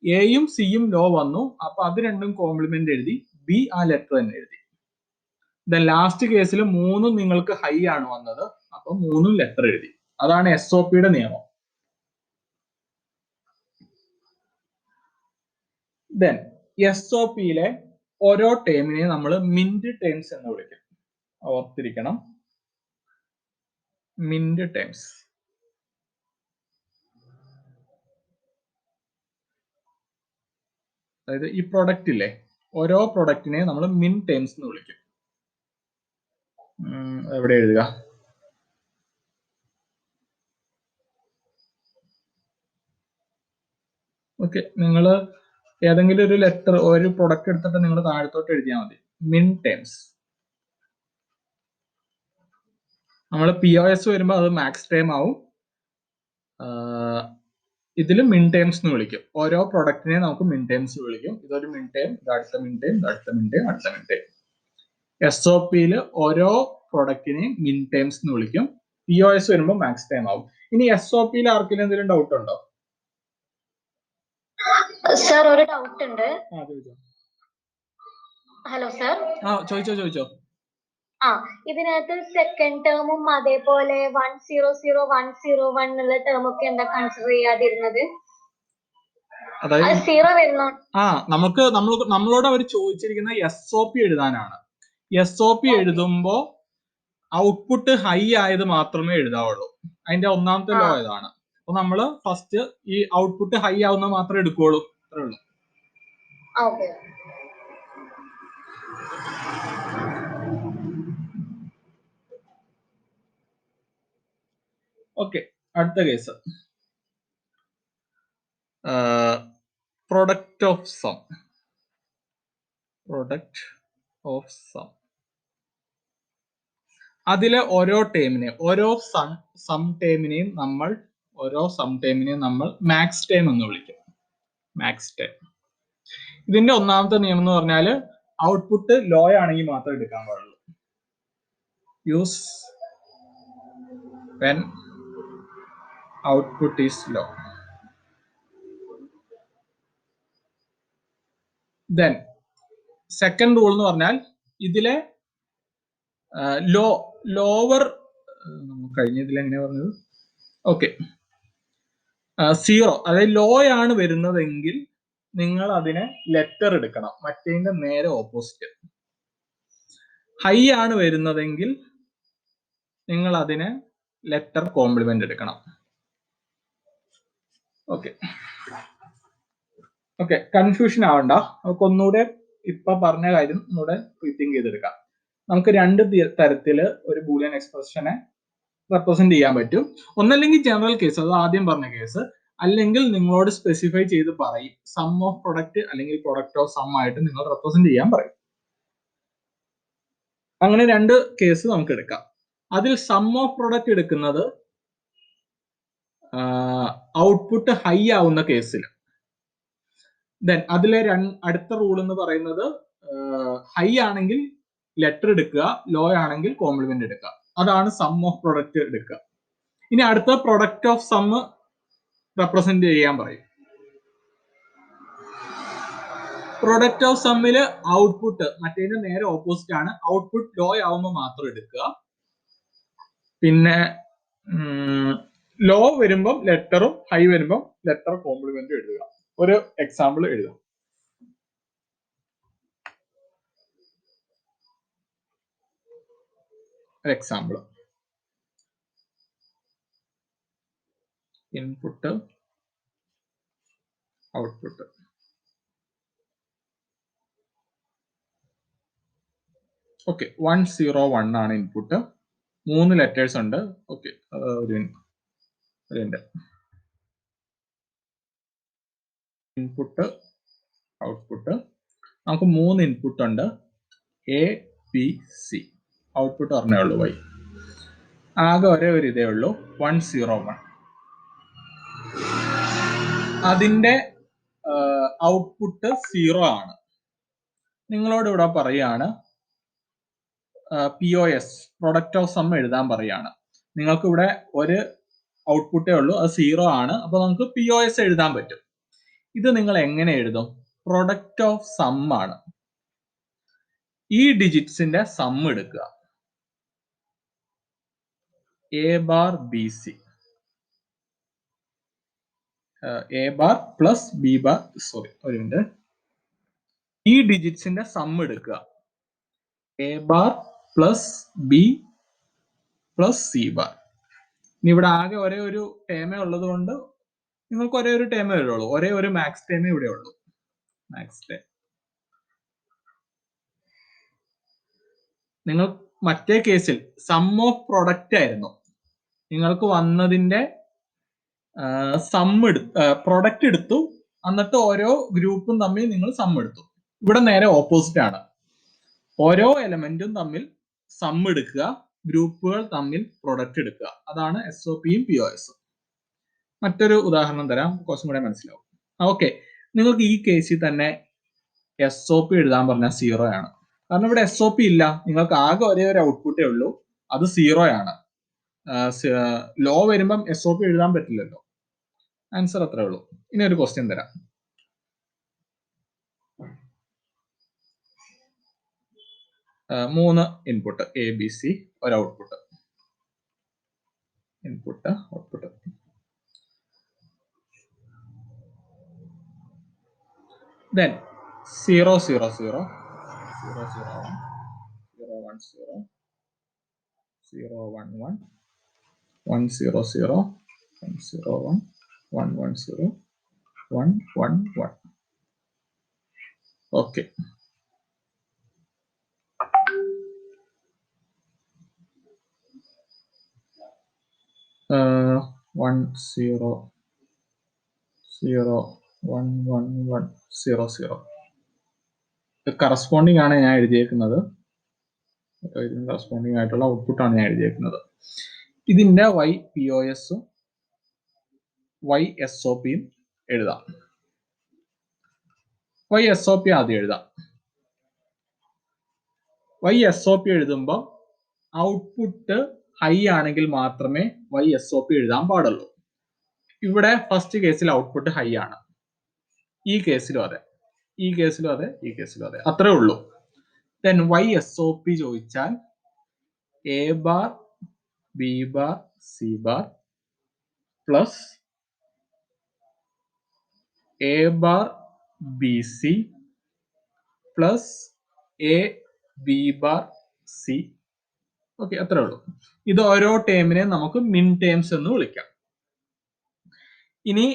എയും സിയും ലോ വന്നു, അപ്പൊ അത് രണ്ടും കോംപ്ലിമെന്റ് എഴുതി, ബി ആ ലെറ്റർ തന്നെ എഴുതി. ദെൻ ലാസ്റ്റ് കേസിൽ 3ഉം നിങ്ങൾക്ക് ഹൈ ആണ് വന്നത്, അപ്പൊ 3ഉം ലെറ്റർ എഴുതി. അതാണ് SOPയുടെ നിയമം. ദെൻ SOPയിലെ ഓരോ ടേമിനെ നമ്മൾ മിന്റ് ടേംസ് എന്ന് വിളിക്കും. ഓർത്തിരിക്കണം, മിന്റ് ടേംസ്. അതായത് ഈ പ്രൊഡക്റ്റ് ഇല്ലേ, ഓരോ പ്രൊഡക്റ്റിനെ നമ്മൾ മിൻ ടേംസ് എന്ന് വിളിക്കും. എവിടെ എഴുതുക? ഓക്കെ, നിങ്ങൾ ഏതെങ്കിലും ഒരു ലെറ്റർ, ഒരു പ്രൊഡക്റ്റ് എടുത്തിട്ട് നിങ്ങൾ താഴത്തോട്ട് എഴുതിയാൽ മതി, മിൻ ടേംസ്. നമ്മൾ POS വരുമ്പോൾ അത് മാക്സ് ടൈം ആവും. ഇതിലും മിൻ ടേംസ് എന്ന് വിളിക്കും. ഓരോ പ്രൊഡക്റ്റിനെ നമുക്ക് മിൻ ടേംസ് വിളിക്കും. ഇതൊരു മിൻ ടൈം, ഇത് അടുത്ത മിൻ ടൈം, ഇത് അടുത്ത മിൻ ടൈം, അടുത്ത മിൻ ടൈം. SOPയിൽ ഓരോ പ്രൊഡക്റ്റിനെയും മിൻ ടേംസ് എന്ന് വിളിക്കും. POS വരുമ്പോൾ മാക്സ് ടൈം ആവും. ഇനി SOPയിൽ ആർക്കെങ്കിലും എന്തെങ്കിലും ഡൗട്ട് ഉണ്ടോ? സർ, ഒരു ഡൗട്ട് ഉണ്ട്. ചോദിച്ചോ. Hello sir. ചോദിച്ചോ. ഇതിനകത്ത് സെക്കൻഡ് ടേമും അതേപോലെ 100 101 എന്നുള്ള ടേം ഒക്കെ എന്താ കൺസിഡർ ചെയ്യാതിരുന്നത്? അതായത് സീറോ വരുന്നോ? നമ്മളോട് അവർ ചോദിച്ചിരിക്കുന്ന SOP എഴുതാനാണ്. SOP എഴുതുമ്പോ ഔട്ട്പുട്ട് ഹൈ ആയത് മാത്രമേ എഴുതാവുള്ളൂ. അതിന്റെ ഒന്നാമത്തെ ലോ ഇതാണ്. അപ്പൊ നമ്മള് ഫസ്റ്റ് ഈ ഔട്ട്പുട്ട് ഹൈ ആവുന്നത് മാത്രമേ എടുക്കുകയുള്ളൂ. അത്രേ ഉള്ളൂ. ഓക്കെ, അടുത്ത കേസ് പ്രൊഡക്റ്റ് ഓഫ് സം. അതിലെ ഓരോ സം ടേമിനെയും നമ്മൾ മാക്സ് ടൈം എന്ന് വിളിക്കും. Maxterm. ഇതിന്റെ ഒന്നാമത്തെ നിയമം എന്ന് പറഞ്ഞാല് ഔട്ട്പുട്ട് ലോ ആണെങ്കിൽ മാത്രമേ എടുക്കാൻ പാടുള്ളൂ. Use when output is low. Then second rule എന്ന് പറഞ്ഞാൽ ഇതിലെ ലോവർ കഴിഞ്ഞതിൽ എങ്ങനെയാ പറഞ്ഞത്? ഓക്കെ, 0 അതായത് ലോ ആണ് വരുന്നതെങ്കിൽ നിങ്ങൾ അതിനെ ലെറ്റർ എടുക്കണം, മറ്റേതിന്റെ നേരെ ഓപ്പോസിറ്റ്. ഹൈ ആണ് വരുന്നതെങ്കിൽ നിങ്ങൾ അതിനെ ലെറ്റർ കോംപ്ലിമെന്റ് എടുക്കണം. ഓക്കെ, കൺഫ്യൂഷൻ ആവണ്ട. നമുക്ക് ഒന്നുകൂടെ ഇപ്പൊ പറഞ്ഞ കാര്യം ഒന്നുകൂടെ റീതിങ്ക് ചെയ്തെടുക്കാം. നമുക്ക് രണ്ട് തരത്തില് ഒരു ബൂളിയൻ എക്സ്പ്രഷനെ റെപ്രസെന്റ് ചെയ്യാൻ പറ്റും. ഒന്നല്ലെങ്കിൽ ജനറൽ കേസ്, അത് ആദ്യം പറഞ്ഞ കേസ്, അല്ലെങ്കിൽ നിങ്ങളോട് സ്പെസിഫൈ ചെയ്ത് പറയും സം ഓഫ് പ്രൊഡക്റ്റ് അല്ലെങ്കിൽ പ്രൊഡക്റ്റ് ഓഫ് സം ആയിട്ട് നിങ്ങൾ റെപ്രസെന്റ് ചെയ്യാൻ പറയും. അങ്ങനെ രണ്ട് കേസ് നമുക്ക് എടുക്കാം. അതിൽ സം ഓഫ് പ്രൊഡക്റ്റ് എടുക്കുന്നത് ഔട്ട്പുട്ട് ഹൈ ആവുന്ന കേസിൽ. ദെൻ അതിലെ അടുത്ത റൂൾ എന്ന് പറയുന്നത് ഹൈ ആണെങ്കിൽ ലെറ്റർ എടുക്കുക, ലോ ആണെങ്കിൽ കോംപ്ലിമെന്റ് എടുക്കുക. അതാണ് സം ഓഫ് പ്രൊഡക്റ്റ് എടുക്കുക. ഇനി അടുത്ത പ്രൊഡക്റ്റ് ഓഫ് സം റെപ്രസെന്റ് ചെയ്യാൻ പറയും. പ്രൊഡക്റ്റ് ഓഫ് സമ്മില് ഔട്ട്പുട്ട് മറ്റേതിന്റെ നേരെ ഓപ്പോസിറ്റ് ആണ്. ഔട്ട്പുട്ട് ലോ ആവുമ്പോൾ മാത്രം എടുക്കുക. പിന്നെ ലോ വരുമ്പം ലെറ്ററും ഹൈ വരുമ്പം ലെറ്റർ കോംപ്ലിമെന്റും എഴുതുക. ഒരു എക്സാമ്പിൾ എഴുതാം. Example input output. ഓക്കെ, 101 ആണ് ഇൻപുട്ട്. 3 ലെറ്റേഴ്സ് ഉണ്ട്. Okay, input output. നമുക്ക് 3 ഇൻപുട്ട് ഉണ്ട്, ABC. ഔട്ട്പുട്ട് പറഞ്ഞേ ഉള്ളൂ Y. ആകെ ഒരേ ഒരു ഇതേ ഉള്ളൂ, 101. അതിന്റെ ഔട്ട്പുട്ട് 0 ആണ്. നിങ്ങളോട് ഇവിടെ പറയാണ് POS പ്രൊഡക്റ്റ് ഓഫ് സം എഴുതാൻ പറയാണ്. നിങ്ങൾക്ക് ഇവിടെ ഒരു ഔട്ട്പുട്ടേ ഉള്ളൂ, അത് 0 ആണ്. അപ്പൊ നമുക്ക് POS എഴുതാൻ പറ്റും. ഇത് നിങ്ങൾ എങ്ങനെ എഴുതും? പ്രൊഡക്റ്റ് ഓഫ് സം ആണ്. ഈ ഡിജിറ്റ്സിന്റെ സം എടുക്കുക, A bar BC, A bar plus B bar, sorry ഒരു മിനിറ്റ്, ഈ ഡിജിറ്റ്സിന്റെ സം എടുക്കുക, A bar plus B plus C bar. ഇനി ഇവിടെ ആകെ ഒരേ ഒരു ടേമേ ഉള്ളത് കൊണ്ട് നിങ്ങൾക്ക് ഒരേ ഒരു ടേമേ വരുള്ളൂ, ഒരേ ഒരു മാക്സ് ടേമേ ഇവിടെ ഉള്ളൂ. മാക്സ് ടേം നിങ്ങൾ മറ്റേ കേസിൽ സം ഓഫ് പ്രൊഡക്റ്റ് ആയിരുന്നു. നിങ്ങൾക്ക് വന്നതിന്റെ പ്രൊഡക്റ്റ് എടുത്തു, എന്നിട്ട് ഓരോ ഗ്രൂപ്പും തമ്മിൽ നിങ്ങൾ സം എടുത്തു. ഇവിടെ നേരെ ഓപ്പോസിറ്റ് ആണ്. ഓരോ എലമെന്റും തമ്മിൽ സം എടുക്കുക, ഗ്രൂപ്പുകൾ തമ്മിൽ പ്രൊഡക്റ്റ് എടുക്കുക. അതാണ് SOPയും POSും. മറ്റൊരു ഉദാഹരണം തരാം, കുറച്ചും കൂടെ മനസ്സിലാവും. ഓക്കെ, നിങ്ങൾക്ക് ഈ കേസിൽ തന്നെ SOP എഴുതാൻ പറഞ്ഞാൽ 0 ആണ്. കാരണം ഇവിടെ SOP ഇല്ല, നിങ്ങൾക്ക് ആകെ ഒരേ ഒരു ഔട്ട്പുട്ടേ ഉള്ളൂ, അത് 0 ആണ്. ലോ വരുമ്പം SOP എഴുതാൻ പറ്റില്ലല്ലോ. ആൻസർ അത്രേ ഉള്ളൂ. ഇനി ഒരു ക്വസ്റ്റ്യൻ തരാം. 3 ഇൻപുട്ട് എ ബി സി ഒരു output, input output. Then 0 0 0 0 0 1 0 1 0 0 1 1 1 0 0 1 0 1 1 1 0 1 1 1. Okay. Uh, 1 0 0 1 1 1 0 0. Corresponding ആണ് ഞാൻ എഴുതിയേക്കുന്നത്. ഇതിന് കറസ്പോണ്ടിങ് ആയിട്ടുള്ള ഔട്ട്പുട്ട് ആണ് ഞാൻ എഴുതിയേക്കുന്നത്. ഇതിന്റെ y POS ഉം y SOP യും എഴുതാം. y SOP ആദ്യം എഴുതാം. y SOP എഴുതുമ്പോൾ ഔട്ട്പുട്ട് ഹൈ ആണെങ്കിൽ മാത്രമേ y SOP എഴുതാൻ പാടുള്ളൂ. ഇവിടെ ഫസ്റ്റ് കേസിൽ ഔട്ട്പുട്ട് ഹൈ ആണ്, ഈ കേസിലും അതെ, ഈ കേസിലും അതെ, ഈ കേസിലും അതെ, അത്രേ ഉള്ളൂ. ദെൻ y SOP ചോദിച്ചാൽ a bar b bar c bar plus a bar b c plus a b bar c. Okay, അത്രേ ഉള്ളൂ. ഇത് ഓരോ ടേമിനെ നമുക്ക് മിൻ ടേംസ് എന്ന് വിളിക്കാം. ഇനി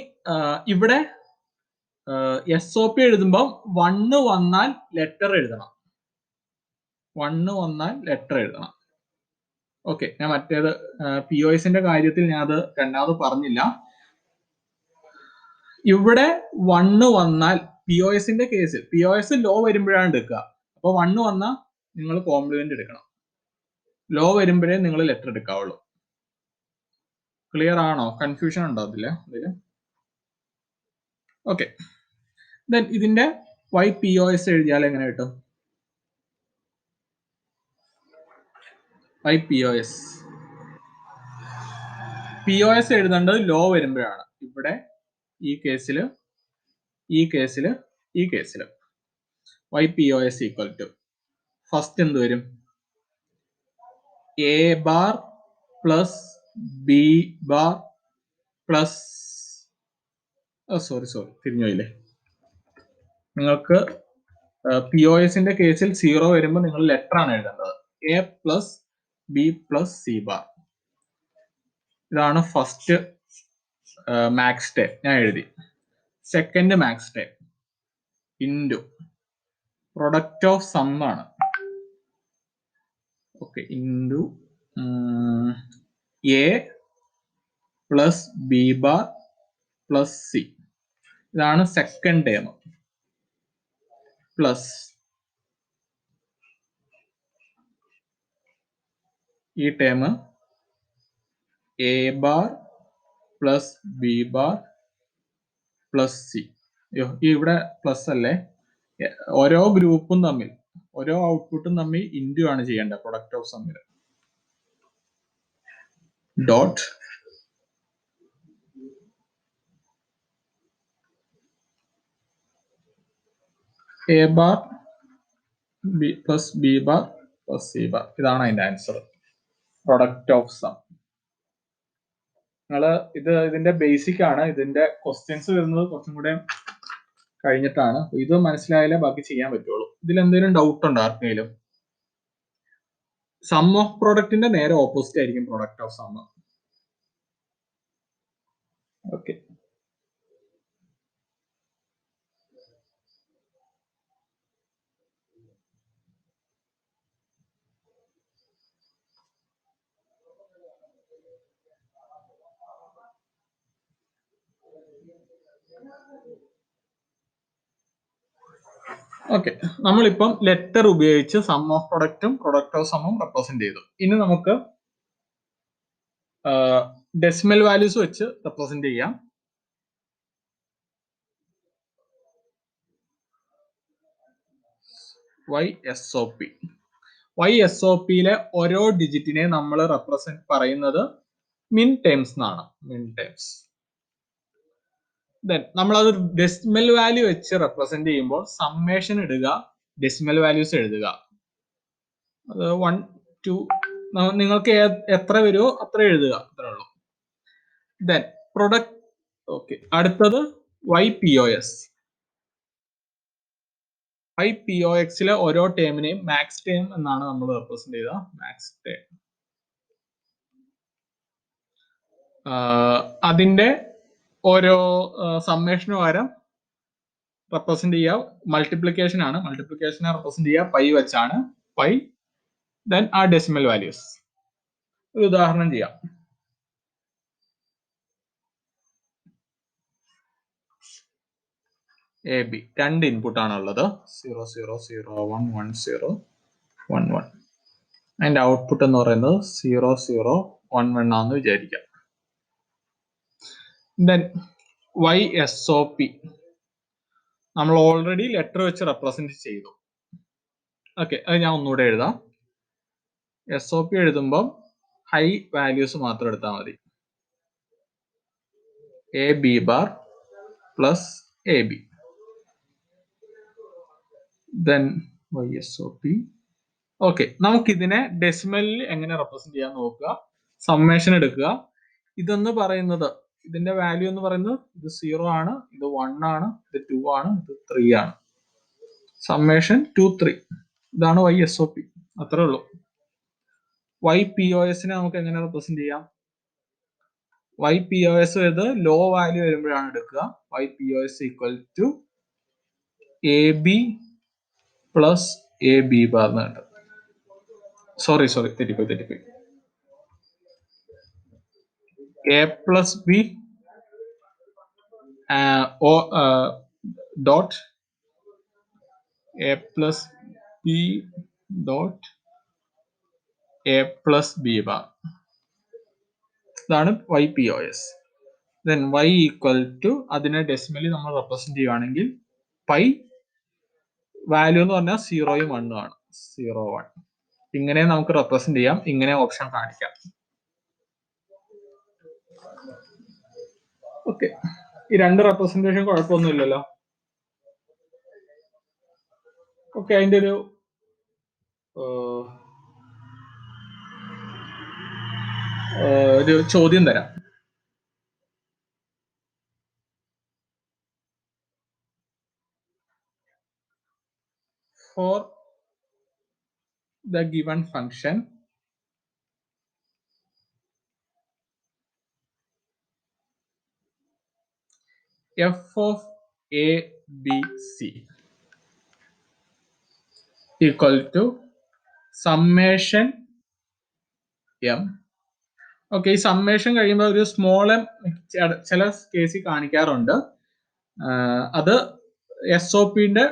ഇവിടെ SOP എഴുതുമ്പോൾ 1 വന്നാൽ ലെറ്റർ എഴുതണം, 1 വന്നാൽ ലെറ്റർ എഴുതണം. ഓക്കെ, ഞാൻ മറ്റേത് POSന്റെ കാര്യത്തിൽ ഞാൻ അത് രണ്ടാമത് പറഞ്ഞില്ല. ഇവിടെ 1 വന്നാൽ POSന്റെ കേസിൽ POS ലോ വരുമ്പോഴാണ് എടുക്കുക. അപ്പൊ 1 വന്നാൽ നിങ്ങൾ കോംപ്ലിമെന്റ് എടുക്കണം, ലോ വരുമ്പോഴേ നിങ്ങൾ ലെറ്റർ എടുക്കാവുള്ളൂ. ക്ലിയർ ആണോ? കൺഫ്യൂഷൻ ഉണ്ടോ അതില്? ഓക്കെ, ദെൻ ഇതിന്റെ y POS എഴുതിയാൽ എങ്ങനെ കിട്ടും? y POS എഴുതേണ്ടത് ലോ വരുമ്പോഴാണ്. ഇവിടെ ഈ കേസില് ഈ കേസില് ഈ കേസില് y POS equal to first എന്ത് വരും? a bar plus b bar plus sorry തിരിഞ്ഞു പോയില്ലേ. നിങ്ങൾക്ക് POSന്റെ കേസിൽ 0 വരുമ്പോൾ നിങ്ങൾ ലെറ്റർ ആണ് എഴുതേണ്ടത്. a plus b plus c bar. ഇതാണ് ഫസ്റ്റ് മാക്സ് ടൈം, ഞാൻ എഴുതി. Second maxterm into product of sum ആണ്. Okay, into a plus b bar plus c. ഇതാണ് സെക്കൻഡ് ടേം. പ്ലസ് ഈ term a bar plus b bar plus c. ഇവിടെ plus അല്ലേ, ഓരോ ഗ്രൂപ്പും തമ്മിൽ ഓരോ ഔട്ട്പുട്ടും തമ്മിൽ ഇൻറ്റു ആണ് ചെയ്യേണ്ടത്. പ്രൊഡക്റ്റ് ഓഫ് സമ്മിൽ dot a bar b plus b bar plus c bar. ഇതാണ് അതിന്റെ ആൻസർ, പ്രൊഡക്റ്റ് ഓഫ് സം. നിങ്ങൾ ഇതിന്റെ ബേസിക് ആണ്. ഇതിന്റെ ക്വസ്റ്റ്യൻസ് വരുന്നത് കുറച്ചും കൂടെ കഴിഞ്ഞിട്ടാണ്. ഇത് മനസ്സിലായാലേ ബാക്കി ചെയ്യാൻ പറ്റുള്ളൂ. ഇതിൽ എന്തെങ്കിലും ഡൗട്ട് ഉണ്ടോ ആർക്കെങ്കിലും? സം ഓഫ് പ്രോഡക്റ്റിന്റെ നേരെ ഓപ്പോസിറ്റ് ആയിരിക്കും product of sum. Okay, okay, നമ്മളിപ്പം ലെറ്റർ ഉപയോഗിച്ച് സം ഓഫ് പ്രൊഡക്റ്റും പ്രൊഡക്റ്റ് ഓഫ് സമ്മും റെപ്രസെന്റ് ചെയ്തു. ഇനി നമുക്ക് ഡെസിമൽ വാല്യൂസ് വെച്ച് റെപ്രസെന്റ് ചെയ്യാം. y SOP യിലെ ഓരോ ഡിജിറ്റിനെ നമ്മൾ റെപ്രസെന്റ് പറയുന്നത് മിൻ ടേംസ് എന്നാണ്. മിൻ ടേംസ്. ദെൻ നമ്മളത് ഡെസിമൽ വാല്യൂ വെച്ച് റെപ്രസെന്റ് ചെയ്യുമ്പോൾ സമ്മേഷൻ ഇടുക, ഡെസിമൽ വാല്യൂസ് എഴുതുക. അത് 1 2 നിങ്ങൾക്ക് എത്ര വരുമോ അത്ര എഴുതുക, അത്രേ ഉള്ളൂ. Then product. ഓക്കെ, അടുത്തത് YPOS. YPOXലെ ഓരോ ടേമിനെയും മാക്സ് ടേം എന്നാണ് നമ്മൾ റെപ്രസെന്റ് ചെയ്ത മാക്സ് ടേം. അതിന്റെ ഓരോ സമ്മേഷന് പകരം റെപ്രസെന്റ് ചെയ്യുക മൾട്ടിപ്ലിക്കേഷൻ ആണ്. മൾട്ടിപ്ലിക്കേഷനെ റെപ്രസെന്റ് ചെയ്യുക പൈ വെച്ചാണ്. പൈ ദെൻ ആ ഡെസിമൽ വാല്യൂസ്. ഒരു ഉദാഹരണം ചെയ്യാം. AB രണ്ട് ഇൻപുട്ട് ആണ് ഉള്ളത്. 0 0 0 1 1 0 1 1. അതിന്റെ ഔട്ട്പുട്ട് എന്ന് പറയുന്നത് 0 0 1 1 ആണെന്ന് വിചാരിക്കാം. ദെൻ YSOP നമ്മൾ ഓൾറെഡി ലെറ്റർ വെച്ച് റെപ്രസെന്റ് ചെയ്തു. ഓക്കെ, അത് ഞാൻ ഒന്നുകൂടെ എഴുതാം. SOP എഴുതുമ്പോൾ ഹൈ വാല്യൂസ് മാത്രം എടുത്താൽ മതി. AB bar plus AB. Then YSOP. Okay, നമുക്കിതിനെ ഡെസിമലിൽ എങ്ങനെ റെപ്രസെന്റ് ചെയ്യാൻ നോക്കുക. സമ്മേഷൻ എടുക്കുക. ഇതെന്ന് പറയുന്നത്, ഇതിന്റെ വാല്യൂ എന്ന് പറയുന്നത് ഇത് 0 ആണ്, ഇത് 1 ആണ്, ഇത് 2 ആണ്, ഇത് 3 ആണ്. സമ്മേഷൻ 2 3. ഇതാണ് YSOP. അത്രേ ഉള്ളൂ. YPOSനെ നമുക്ക് എങ്ങനെ റെപ്രസെന്റ് ചെയ്യാം? YPOS ഇത് ലോ വാല്യൂ വരുമ്പോഴാണ് എടുക്കുക. YPOS equal to AB plus AB bar എന്ന് കിട്ടും. സോറി തെറ്റിപ്പോയി. A plus B dot A plus B dot A plus B bar. ഇതാണ് YPOS. Then Y equal to അതിനെ ഡെസിമലി നമ്മൾ റെപ്രസെന്റ് ചെയ്യുകയാണെങ്കിൽ പൈ വാല്യൂ എന്ന് പറഞ്ഞാൽ 0യും 1ഉം ആണ്. 0 1. ഇങ്ങനെ നമുക്ക് റെപ്രസെന്റ് ചെയ്യാം. ഇങ്ങനെ ഓപ്ഷൻ കാണിക്കാം. ഓക്കെ, ഈ രണ്ട് റെപ്രസെന്റേഷൻ കുഴപ്പമൊന്നുമില്ലല്ലോ. ഓക്കെ, അതിന്റെ ഒരു ചോദ്യം തരാം. For the given function, f of a b c equal to summation m. Okay, ഈ സമ്മേഷൻ കഴിയുമ്പോൾ ഒരു സ്മോൾ എം ചില കേസിൽ കാണിക്കാറുണ്ട്. അത് SOPന്റെ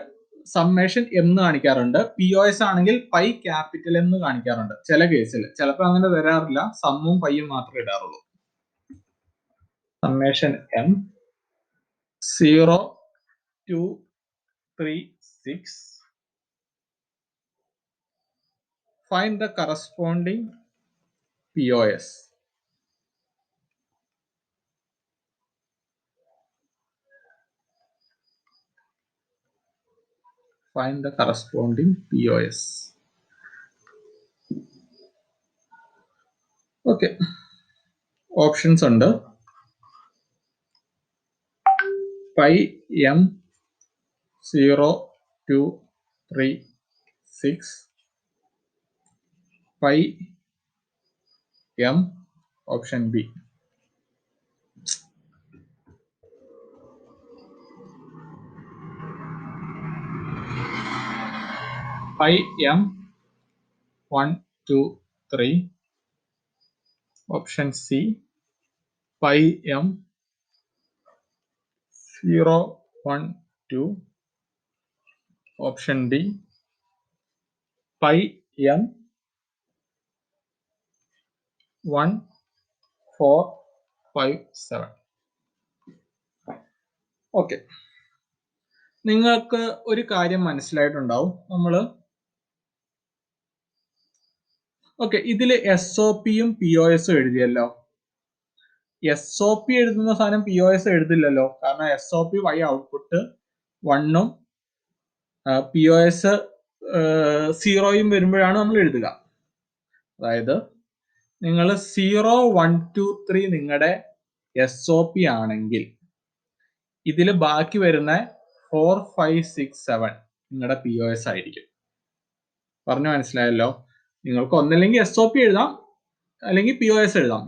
സമ്മേഷൻ എന്ന് കാണിക്കാറുണ്ട്. POS ആണെങ്കിൽ പൈ ക്യാപിറ്റൽ എന്ന് കാണിക്കാറുണ്ട് ചില കേസിൽ. ചിലപ്പോൾ അങ്ങനെ വരാറില്ല, സമ്മും പൈയും മാത്രമേ ഇടാറുള്ളൂ. Summation M 0 2 3 6. Find the corresponding POS. Find the corresponding POS. Okay, options ഉണ്ട്. Pi M 0 2 3 6. Pi M option B. Pi M 1 2 3 option C. Pi M 0 1 2 option D. Pi M 1 4 5 7. Okay, നിങ്ങൾക്ക് ഒരു കാര്യം മനസ്സിലായിട്ടുണ്ടാവും. ഓക്കെ, ഇതില് SOPയും POSും എഴുതിയല്ലോ. SOP എഴുതുന്ന സാധനം POS എഴുതില്ലല്ലോ. കാരണം SOP Y output 1ഉം POS സീറോയും വരുമ്പോഴാണ് നമ്മൾ എഴുതുക. അതായത് നിങ്ങൾ 0, 1, 2, 3 നിങ്ങളുടെ SOP ആണെങ്കിൽ ഇതിൽ ബാക്കി വരുന്ന 4, 5, 6, 7 നിങ്ങളുടെ POS ആയിരിക്കും. പറഞ്ഞു മനസ്സിലായല്ലോ? നിങ്ങൾക്ക് ഒന്നല്ലെങ്കിൽ SOP എഴുതാം അല്ലെങ്കിൽ POS എഴുതാം.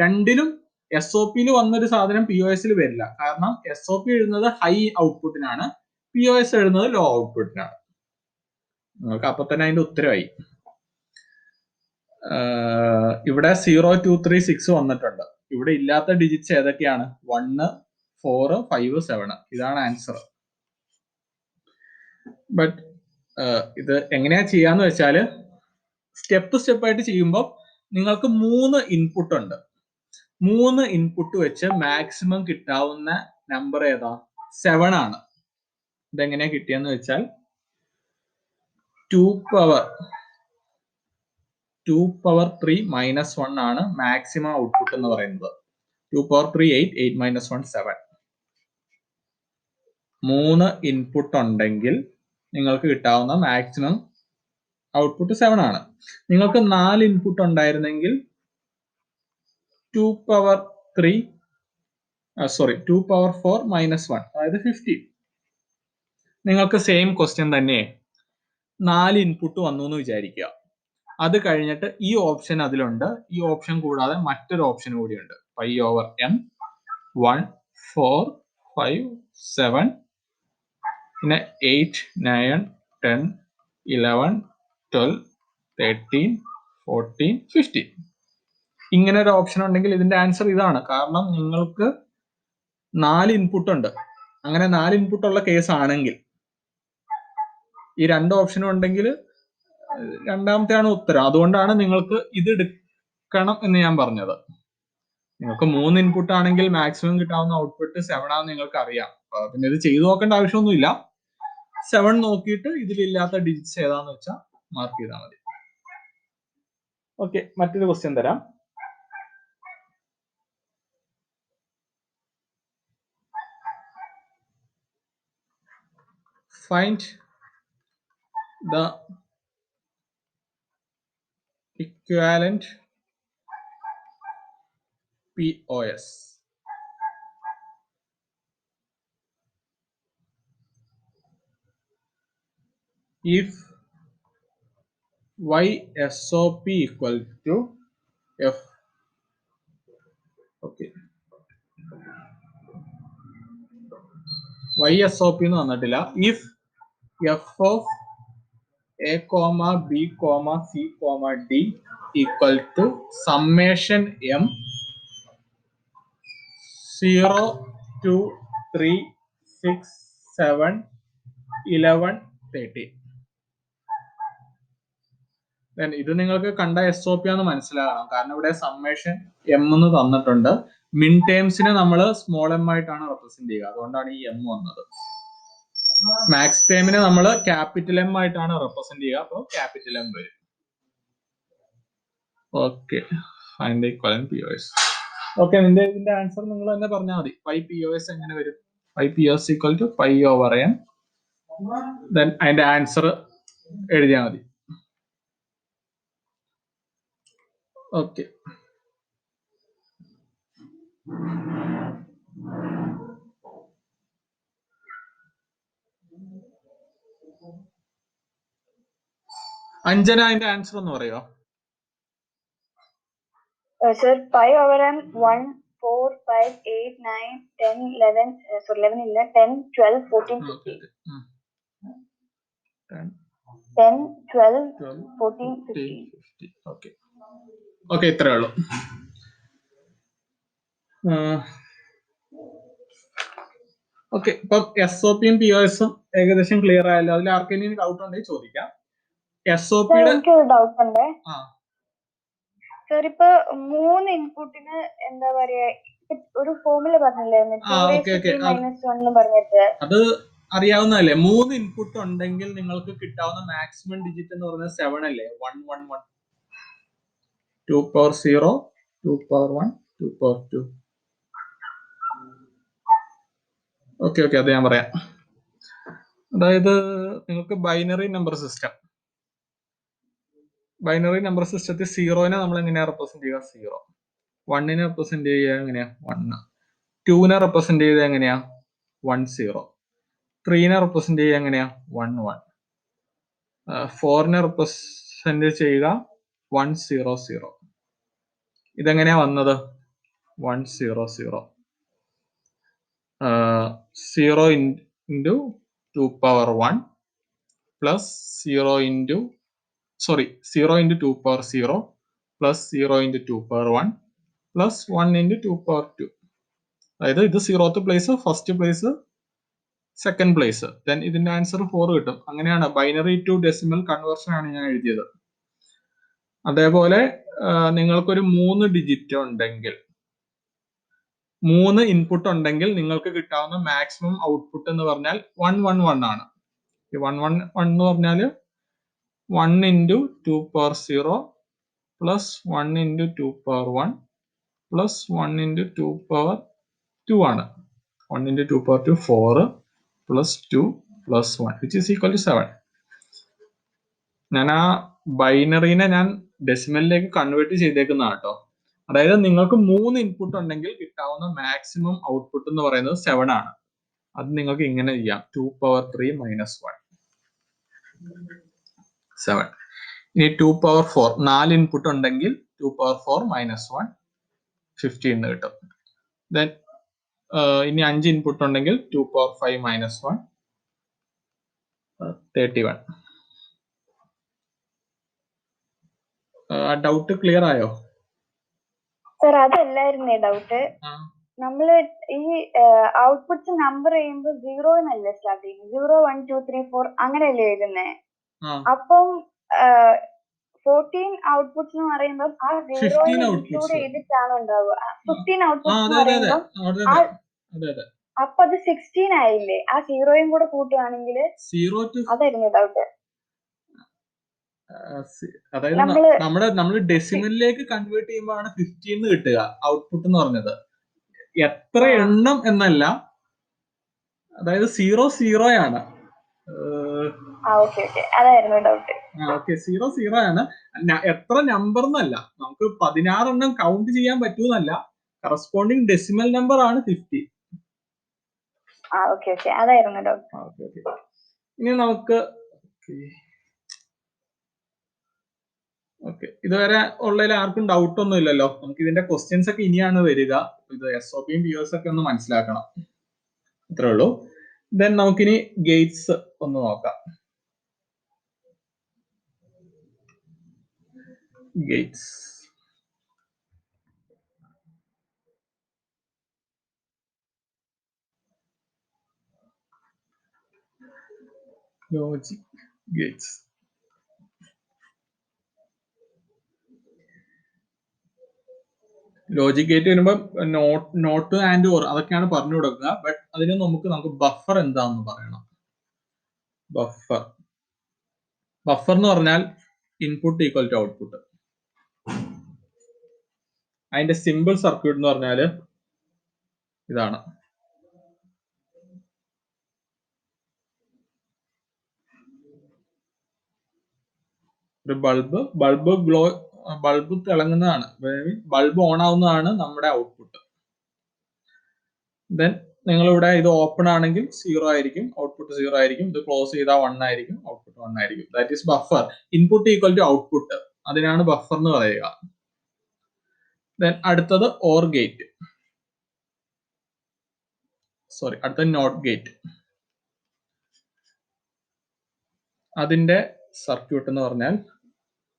രണ്ടിലും SOPയിൽ വന്നൊരു സാധനം POSൽ വരില്ല. കാരണം SOP എഴുതുന്നത് ഹൈ ഔട്ട്പുട്ടിനാണ്, POS എഴുതുന്നത് ലോ ഔട്ട്പുട്ടിനാണ്. നിങ്ങൾക്ക് അപ്പൊ തന്നെ അതിന്റെ ഉത്തരവായി. ഇവിടെ 0, 2, 3, 6 വന്നിട്ടുണ്ട്. ഇവിടെ ഇല്ലാത്ത ഡിജിറ്റ്സ് ഏതൊക്കെയാണ്? 1, 4, 5, 7. ഇതാണ് ആൻസർ. ബട്ട് ഇത് എങ്ങനെയാ ചെയ്യാന്ന് വെച്ചാല് സ്റ്റെപ്പ് ആയിട്ട് ചെയ്യുമ്പോൾ നിങ്ങൾക്ക് 3 ഇൻപുട്ട് ഉണ്ട്. 3 ഇൻപുട്ട് വെച്ച് മാക്സിമം കിട്ടാവുന്ന നമ്പർ ഏതാ? 7 ആണ്. ഇതെങ്ങനെയാ കിട്ടിയെന്ന് വെച്ചാൽ 2 പവർ 3 മൈനസ് 1 ആണ് മാക്സിമം ഔട്ട്പുട്ട് എന്ന് പറയുന്നത്. 2 പവർ 3 8, 8 മൈനസ് 1 7. 3 ഇൻപുട്ട് ഉണ്ടെങ്കിൽ നിങ്ങൾക്ക് കിട്ടാവുന്ന മാക്സിമം ഔട്ട്പുട്ട് 7 ആണ്. നിങ്ങൾക്ക് 4 ഇൻപുട്ട് ഉണ്ടായിരുന്നെങ്കിൽ 2 പവർ 4 മൈനസ് 1 അതായത് 15. നിങ്ങൾക്ക് സെയിം ക്വസ്റ്റ്യൻ തന്നെ 4 ഇൻപുട്ട് വന്നു എന്ന് വിചാരിക്കുക. അത് കഴിഞ്ഞിട്ട് ഈ ഓപ്ഷൻ അതിലുണ്ട്. ഈ ഓപ്ഷൻ കൂടാതെ മറ്റൊരു ഓപ്ഷൻ കൂടിയുണ്ട്. π/m 1, 4, 5, 7 പിന്നെ 8, 9, 10, 11, 12, 13, 14, 15. ഇങ്ങനെ ഒരു ഓപ്ഷൻ ഉണ്ടെങ്കിൽ ഇതിന്റെ ആൻസർ ഇതാണ്. കാരണം നിങ്ങൾക്ക് 4 ഇൻപുട്ട് ഉണ്ട്. അങ്ങനെ 4 ഇൻപുട്ട് ഉള്ള കേസ് ആണെങ്കിൽ ഈ 2 ഓപ്ഷനും ഉണ്ടെങ്കിൽ രണ്ടാമത്തെയാണ് ഉത്തരം. അതുകൊണ്ടാണ് നിങ്ങൾക്ക് ഇത് എടുക്കണം എന്ന് ഞാൻ പറഞ്ഞത്. നിങ്ങൾക്ക് 3 ഇൻപുട്ട് ആണെങ്കിൽ മാക്സിമം കിട്ടാവുന്ന ഔട്ട്പുട്ട് 7 ആണെന്ന് നിങ്ങൾക്ക് അറിയാം. പിന്നെ ഇത് ചെയ്തു നോക്കേണ്ട ആവശ്യമൊന്നുമില്ല. 7 നോക്കിയിട്ട് ഇതിലില്ലാത്ത ഡിജിറ്റ്സ് ഏതാന്ന് വെച്ചാൽ മാർക്ക് ചെയ്താൽ മതി. ഓക്കെ, മറ്റൊരു ക്വസ്റ്റ്യൻ തരാം. Find the equivalent POS. If YSOP equal to F. Okay. YSOP എന്ന് വന്നിട്ടില്ല. If F of A, B, C, D equal to summation M 0, 2, 3, 6, 7, 11, 13. ഇത് നിങ്ങൾക്ക് കണ്ട SOP ആണെന്ന് മനസ്സിലാകണം. കാരണം ഇവിടെ സമ്മേഷൻ M എന്ന് തന്നിട്ടുണ്ട്. മിൻ ടേംസിനെ നമ്മൾ സ്മോൾ m ആയിട്ടാണ് റെപ്രസെന്റ് ചെയ്യുക. അതുകൊണ്ടാണ് ഈ M വന്നത്. മാക്സ് ടേമിനെ നമ്മൾ ക്യാപിറ്റൽ M ആയിട്ടാണ് റെപ്രസെന്റ് ചെയ്യുക. അപ്പോൾ ക്യാപിറ്റൽ M വരും. Okay, find the equivalent POS. Okay, ഇതിന്റെ ആൻസർ നിങ്ങൾ തന്നെ പറഞ്ഞാൽ മതി. POS എങ്ങനെ വരും? POS equal to π/m. Then അതിന്റെ ആൻസർ എഴുതിയാൽ മതി. ഓക്കെ, അഞ്ജന അതിന്റെ ആൻസർ ഒന്ന് പറയോ? Sir, π/m 1, 4, 5, 8, 9, 10, 11, 11 ഇല്ല, 10, 12, 14, 15. 10, 12, 14, 15. ഓക്കെ, ഇത്രേ ഉള്ളൂ. ഓക്കെ, ഇപ്പം SOPയും POSും ഏകദേശം ക്ലിയർ ആയല്ലോ. അതിൽ ആർക്കെങ്കിലും ഡൗട്ട് ഉണ്ടെങ്കിൽ ചോദിക്കാം. SOPയുടെ എനിക്കൊരു ഡൗട്ട് ഉണ്ട്. സർ, ഇപ്പൊ 3 ഇൻപുട്ടിന് എന്താ പറയാ, ഒരു ഫോർമുല പറഞ്ഞില്ലായിരുന്നു, പറഞ്ഞിട്ട് അത് അറിയാവുന്നതല്ലേ? 3 ഇൻപുട്ട് ഉണ്ടെങ്കിൽ നിങ്ങൾക്ക് കിട്ടാവുന്ന മാക്സിമം ഡിജിറ്റ് എന്ന് പറയുന്നത് 7 അല്ലേ? 1, 1, 1. 2 പവർ 0, 2 പവർ 1, 2 പവർ 2. ഓക്കെ, അത് ഞാൻ പറയാം. അതായത് നിങ്ങൾക്ക് ബൈനറി നമ്പർ സിസ്റ്റത്തിൽ സീറോനെ നമ്മൾ എങ്ങനെയാ റെപ്രസെന്റ് ചെയ്യുക? 0. 1നെ റെപ്രസെന്റ് ചെയ്യുക എങ്ങനെയാ? 1. 2നെ റെപ്രസെന്റ് ചെയ്യുക എങ്ങനെയാ? 1 0. 3നെ റെപ്രസെന്റ് ചെയ്യുക എങ്ങനെയാ? 1 1. 4നെ റെപ്രസെന്റ് ചെയ്യുക 1 0 0. ഇതെങ്ങനെയാ വന്നത്? 1 0 0. 0 into 2 power 1 plus 0 into 2 power 0 plus 0 into 2 power 1 plus 1 into 2 power 2. അതായത് ഇത് 0th place, first place, second place. Then ഇതിന്റെ ആൻസർ 4 കിട്ടും. അങ്ങനെയാണ് ബൈനറി ടു ഡെസിമൽ കൺവേർഷൻ ആണ് ഞാൻ എഴുതിയത്. അതേപോലെ നിങ്ങൾക്കൊരു 3 ഡിജിറ്റ് ഉണ്ടെങ്കിൽ, 3 ഇൻപുട്ട് ഉണ്ടെങ്കിൽ നിങ്ങൾക്ക് കിട്ടാവുന്ന മാക്സിമം ഔട്ട്പുട്ട് എന്ന് പറഞ്ഞാൽ 1 1 1 ആണ്. ഈ 1 1 1 എന്ന് പറഞ്ഞാൽ 1 into 2 power 0 plus 1 into 2 power 1 plus 1 into 2 power 2 ആണ്. 1 into 2 power 2 4 plus 2 plus 1 which is equal to 7. ഞാൻ ആ ബൈനറിനെ ഞാൻ ഡെസിമലിലേക്ക് കൺവേർട്ട് ചെയ്തേക്കുന്ന കേട്ടോ. അതായത് നിങ്ങൾക്ക് 3 ഇൻപുട്ട് ഉണ്ടെങ്കിൽ കിട്ടാവുന്ന മാക്സിമം ഔട്ട്പുട്ട് എന്ന് പറയുന്നത് 7 ആണ്. അത് നിങ്ങൾക്ക് ഇങ്ങനെ ചെയ്യാം, 2 power 3 minus 1 7. ഇനി 2 power 4 4 ഇൻപുട്ട് ഉണ്ടെങ്കിൽ 2 power 4 minus 1 15 എന്ന് കിട്ടും. ദെൻ ഇനി 5 ഇൻപുട്ട് ഉണ്ടെങ്കിൽ 2 power 5 minus 1 31. ഡൗട്ട് ക്ലിയർ ആയോ? സർ അതല്ലായിരുന്നേ ഡൗട്ട്. നമ്മള് ഈ ഔട്ട്പുട്ട്സ് നമ്പർ ചെയ്യുമ്പോൾ 0 എന്നല്ലേ സ്റ്റാർട്ട് ചെയ്യുന്നത്? 0 1 2 3 4 അങ്ങനെയല്ലേ എഴുതുന്നേ? അപ്പം 14 ഔട്ട്പുട്ട്സ് എന്ന് പറയുമ്പോൾ ആ 0 ഇൻക്ലൂഡ് ചെയ്തിട്ടാണ് ഉണ്ടാവുക. 15 ഔട്ട്പുട്ട്സ് എന്ന് പറയുമ്പോൾ അപ്പൊ അത് 16 ആയില്ലേ? ആ 0യും കൂടെ കൂട്ടുകയാണെങ്കിൽ അതായിരുന്നു ഡൗട്ട്. അതായത് നമ്മള് ഡെസിമലിലേക്ക് കൺവേർട്ട് ചെയ്യുമ്പോഴാണ് 15 കിട്ടുക ഔട്ട്പുട്ട് എന്ന് പറഞ്ഞത്. എത്ര എണ്ണം എന്നല്ല, അതായത് 0 0 ആണ്. ഓക്കെ അതായിരുന്നു ഡൗട്ട്. ഓക്കെ 0 0 ആണ്. എത്ര നമ്പർ എന്നല്ല, നമുക്ക് 16 എണ്ണം കൗണ്ട് ചെയ്യാൻ പറ്റൂന്നല്ല, കറസ്പോണ്ടിങ് ഡെസിമൽ നമ്പർ ആണ് 50. ഓക്കെ അതായിരുന്നു ഡൗട്ട്. ഇനി നമുക്ക് ഇതുവരെ ഉള്ളതിൽ ആർക്കും ഡൗട്ട് ഒന്നും ഇല്ലല്ലോ. നമുക്ക് ഇതിന്റെ ക്വസ്റ്റ്യൻസ് ഒക്കെ ഇനിയാണ് വരിക. ഇത് SOPയും POS ഒക്കെ ഒന്ന് മനസ്സിലാക്കണം, അത്രേ ഉള്ളൂ. ദെൻ നമുക്കിനി ഗേറ്റ്സ് ഒന്ന് നോക്കാം. Gates logic Gates. Logic gate വരുമ്പോൾ നോട്ട് ആൻഡ് ഓർ അതൊക്കെയാണ് പറഞ്ഞു കൊടുക്കുക. ബട്ട് അതിന് നമുക്ക് ബഫർ എന്താണെന്ന് പറയണം. ബഫർ എന്ന് പറഞ്ഞാൽ ഇൻപുട്ട് ഈക്വൽ ടു ഔട്ട്പുട്ട്. അതിന്റെ സിമ്പിൾ സർക്യൂട്ട് എന്ന് പറഞ്ഞാൽ ഇതാണ്. ഒരു ബൾബ് തിളങ്ങുന്നതാണ്, ബൾബ് ഓൺ ആവുന്നതാണ് നമ്മുടെ ഔട്ട്പുട്ട്. ദെൻ നിങ്ങളിവിടെ ഇത് ഓപ്പൺ ആണെങ്കിൽ 0 ആയിരിക്കും, ഔട്ട്പുട്ട് 0 ആയിരിക്കും. ഇത് ക്ലോസ് ചെയ്താൽ 1 ആയിരിക്കും, ഔട്ട്പുട്ട് 1 ആയിരിക്കും. That is buffer. Input equal to output, അതിനാണ് ബഫർ എന്ന് പറയുക. ദെൻ അടുത്തത് ഓർ ഗേറ്റ്, അടുത്തത് നോട്ട് ഗേറ്റ്. അതിന്റെ സർക്യൂട്ട് എന്ന് പറഞ്ഞാൽ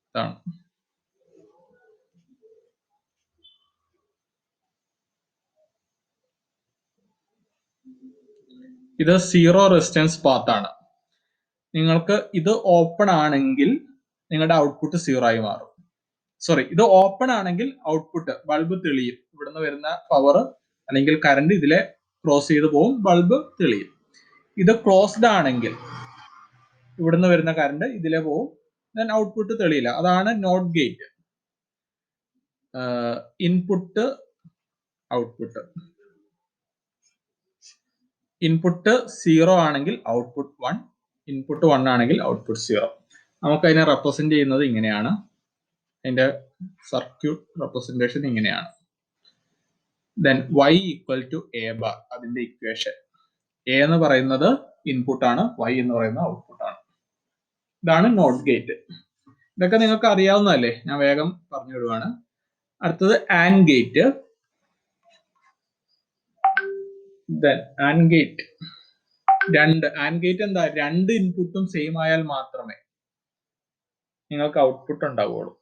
ഇതാണ്. ഇത് 0 റെസിസ്റ്റൻസ് പാത്ത് ആണ്. നിങ്ങൾക്ക് ഇത് ഓപ്പൺ ആണെങ്കിൽ നിങ്ങളുടെ ഔട്ട്പുട്ട് 0 ആയി മാറും. ഇത് ഓപ്പൺ ആണെങ്കിൽ ഔട്ട്പുട്ട് ബൾബ് തെളിയും. ഇവിടുന്ന് വരുന്ന പവർ അല്ലെങ്കിൽ കറണ്ട് ഇതിലെ ക്രോസ് ചെയ്ത് പോകും, ബൾബ് തെളിയും. ഇത് ക്ലോസ്ഡ് ആണെങ്കിൽ ഇവിടുന്ന് വരുന്ന കറണ്ട് ഇതിലെ പോകും, ദെൻ ഔട്ട്പുട്ട് തെളിയില്ല. അതാണ് not gate. Input output. Input 0 ആണെങ്കിൽ ഔട്ട്പുട്ട് 1, ഇൻപുട്ട് 1 ആണെങ്കിൽ ഔട്ട്പുട്ട് 0. നമുക്ക് അതിനെ റെപ്രസെന്റ് ചെയ്യുന്നത് ഇങ്ങനെയാണ്. അതിന്റെ സർക്യൂട്ട് റെപ്രസെന്റേഷൻ ഇങ്ങനെയാണ്. Then y equal to a bar, അതിന്റെ ഇക്വേഷൻ. a എന്ന് പറയുന്നത് ഇൻപുട്ട് ആണ്, y എന്ന് പറയുന്നത് ഔട്ട്പുട്ട് ആണ്. ഇതാണ് നോട്ട് ഗേറ്റ്. ഇതൊക്കെ നിങ്ങൾക്ക് അറിയാവുന്നതല്ലേ, ഞാൻ വേഗം പറഞ്ഞു വിടുവാണ്. അടുത്തത് and gate. And gate and gate എന്താ, രണ്ട് ഇൻപുട്ടും സെയിം ആയാൽ മാത്രമേ നിങ്ങൾക്ക് ഔട്ട്പുട്ട് ഉണ്ടാവുള്ളൂ.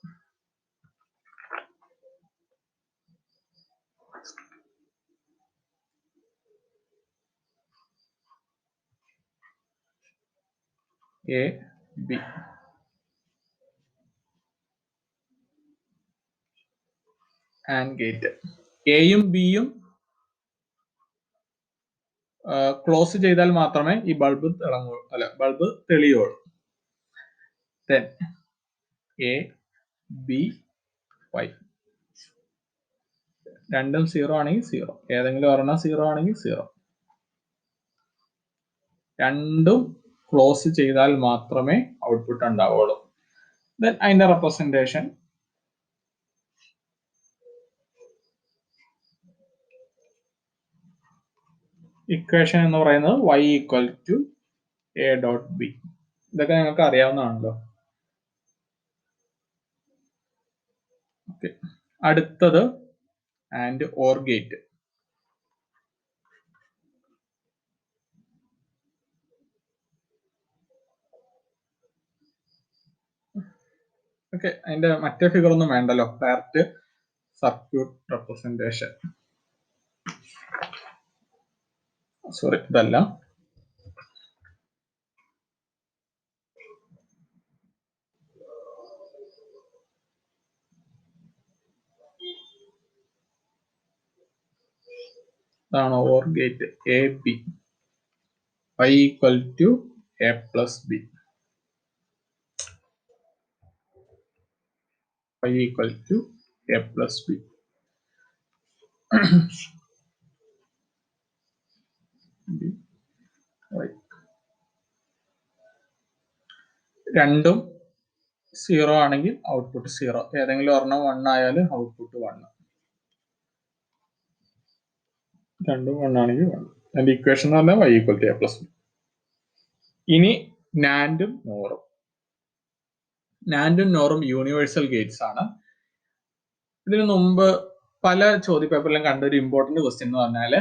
A B and gate. എയും ബിയും ക്ലോസ് ചെയ്താൽ മാത്രമേ ഈ ബൾബ് ബൾബ് തെളിയുള്ളൂ. ദെൻ എ ബി വൈ രണ്ടും 0 ആണെങ്കിൽ 0, ഏതെങ്കിലും ഒരെണ്ണം 0 ആണെങ്കിൽ 0. രണ്ടും ക്ലോസ് ചെയ്താൽ മാത്രമേ ഔട്ട്പുട്ട് ഉണ്ടാവുള്ളൂ. ദെൻ അതിന്റെ റെപ്രസെന്റേഷൻ ഇക്വേഷൻ എന്ന് പറയുന്നത് y equal to a dot B. ഇതൊക്കെ നിങ്ങൾക്ക് അറിയാവുന്നതാണല്ലോ. അടുത്തത് ആൻഡ് ഓർ ഗേറ്റ്. ഓക്കെ, അതിന്റെ മറ്റേ ഫിഗർ ഒന്നും വേണ്ടല്ലോ, ഡയറക്റ്റ് സർക്യൂട്ട് റെപ്രസെന്റേഷൻ. സോറി, ഇതല്ല. ഇതാണ് OR gate. A B y equal to a plus B, y equal to a plus B. രണ്ടും 0 ആണെങ്കിൽ ഔട്ട്പുട്ട് 0, ഏതെങ്കിലും ഒരെണ്ണം 1 ആയാൽ ഔട്ട്പുട്ട് 1. രണ്ടും 1 ആണെങ്കിൽ 1. അതിന്റെ ഇക്വേഷൻ എന്ന് പറഞ്ഞാൽ y equal to a plus B. ഇനി നാൻഡും നോറും. നാൻഡും നോറും യൂണിവേഴ്സൽ ഗേറ്റ്സ് ആണ്. ഇതിനു മുമ്പ് പല ചോദ്യപേപ്പറിലും കണ്ട ഒരു ഇമ്പോർട്ടന്റ് ക്വസ്റ്റ്യൻ എന്ന് പറഞ്ഞാല്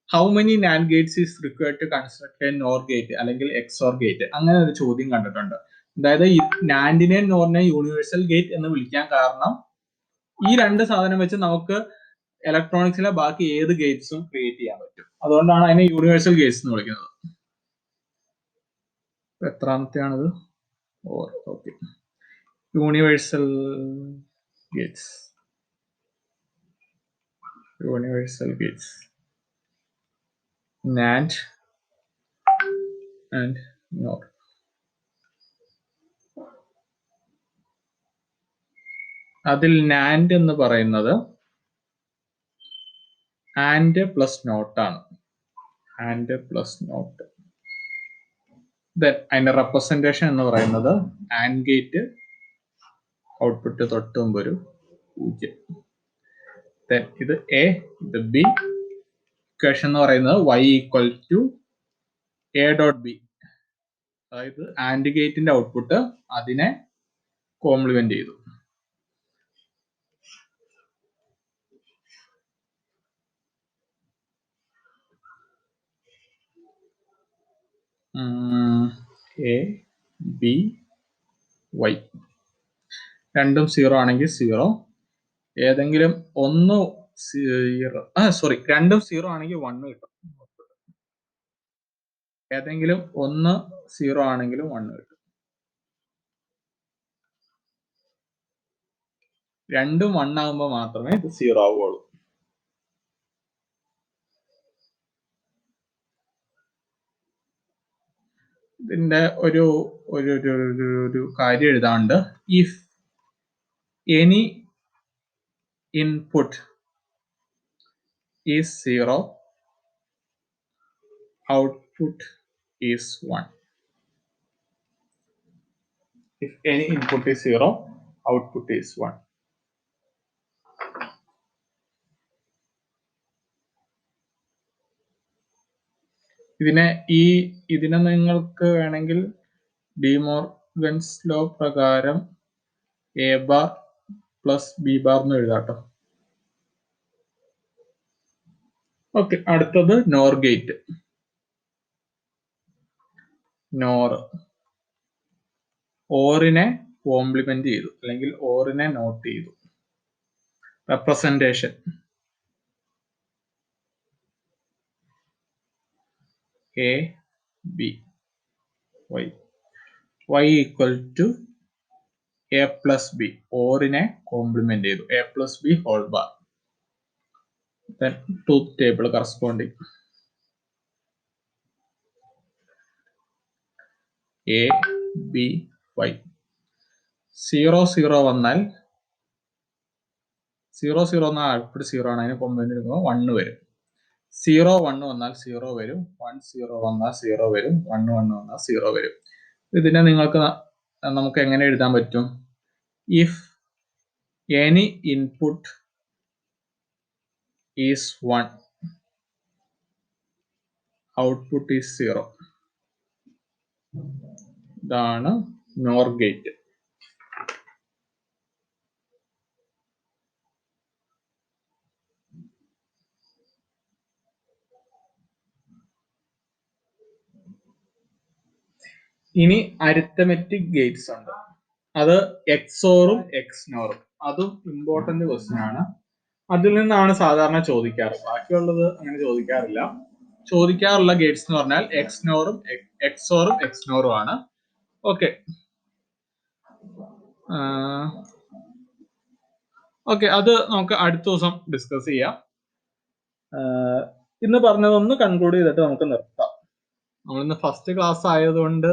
how many NAND gates is required to construct a NOR gate അല്ലെങ്കിൽ എക്സോർ ഗേറ്റ്, അങ്ങനെ ഒരു ചോദ്യം കണ്ടിട്ടുണ്ട്. അതായത് നാൻഡിനെ നോറിനെ യൂണിവേഴ്സൽ ഗേറ്റ് എന്ന് വിളിക്കാൻ കാരണം ഈ രണ്ട് സാധനം വെച്ച് നമുക്ക് ഇലക്ട്രോണിക്സിലെ ബാക്കി ഏത് ഗേറ്റ്സും ക്രിയേറ്റ് ചെയ്യാൻ പറ്റും. അതുകൊണ്ടാണ് അതിനെ യൂണിവേഴ്സൽ ഗേറ്റ്സ് എന്ന് വിളിക്കുന്നത്. എത്രാമത്തെയാണിത്? ഓക്കെ, universal gates. Universal gates, NAND and NOR. അതിൽ NAND എന്ന് പറയുന്നത് ആൻഡ് പ്ലസ് നോട്ട് ആണ്. And plus not. ദെൻ അതിന്റെ റെപ്രസെന്റേഷൻ എന്ന് പറയുന്നത് ആൻഡ് ഗേറ്റ് ഔട്ട്പുട്ട് തൊട്ട് മുമ്പ് ഒരു 0. ദെൻ ഇത് എ, ഇത് ബി. ഇക്വേഷൻ എന്ന് പറയുന്നത് y equal to a dot B. അതായത് ആൻഡ് ഗേറ്റിന്റെ ഔട്ട്പുട്ട് അതിനെ കോംപ്ലിമെന്റ് ചെയ്തു. എ ബി വൈ രണ്ടും 0 ആണെങ്കിൽ 0, ഏതെങ്കിലും ഒന്ന് 0, രണ്ടും 0 ആണെങ്കിൽ 1 കിട്ടും. ഏതെങ്കിലും ഒന്ന് 0 ആണെങ്കിലും 1 കിട്ടും. രണ്ടും 1 ആകുമ്പോൾ മാത്രമേ ഇത് 0 ആവുകയുള്ളൂ. ഇതിന്റെ ഒരു കാര്യം എഴുതാണ്ട്, if any input is 0 output is 1. If any input is 0, output is 1. ഇതിനെ നിങ്ങൾക്ക് വേണമെങ്കിൽ ഡിമോർഗൻസ് ലോ പ്രകാരം A bar plus B bar എന്ന് എഴുതാട്ടോ. ഓക്കെ, അടുത്തത് നോർ ഗേറ്റ്. നോർ ഓറിനെ കോംപ്ലിമെന്റ് ചെയ്തു അല്ലെങ്കിൽ ഓറിനെ നോട്ട് ചെയ്തു. Representation A B Y y equal to A plus B. ഓറിനെ കോംപ്ലിമെന്റ് ചെയ്തു. A plus B whole bar. then truth table corresponding a b y. 0 0 വന്നാൽ 0 0 എന്നാൽ ഔട്ട്പുട്ട് 0 ആണ്. അതിന് കോംപ്ലിമെന്റ് എടുക്കുമ്പോൾ 1 വരും. 0 1 വന്നാൽ 0 വരും. 1 0 വന്നാൽ 0 വരും. 1 1 വന്നാൽ 0 വരും. ഇതിനെ നമുക്ക് എങ്ങനെ എഴുതാൻ പറ്റും? if any input is 1, output is 0. ഇതാണ് നോർ ഗേറ്റ്. ഇനി അരിത്തമെറ്റിക് ഗേറ്റ്സ് ഉണ്ട്. അത് എക്സോറും എക്സ്നോറും. അതും ഇമ്പോർട്ടന്റ് ക്വസ്റ്റ്യൻ ആണ്. അതിൽ നിന്നാണ് സാധാരണ ചോദിക്കാറ്. ബാക്കിയുള്ളത് അങ്ങനെ ചോദിക്കാറില്ല. ചോദിക്കാറുള്ള ഗേറ്റ്സ് എന്ന് പറഞ്ഞാൽ എക്സോറും എക്സ്നോറും ആണ്. ഓക്കെ ഓക്കെ, അത് നമുക്ക് അടുത്ത ദിവസം ഡിസ്കസ് ചെയ്യാം. ഇന്ന് പറഞ്ഞതൊന്ന് കൺക്ലൂഡ് ചെയ്തിട്ട് നമുക്ക് നിർത്താം. നമ്മളിന്ന് ഫസ്റ്റ് ക്ലാസ് ആയതുകൊണ്ട്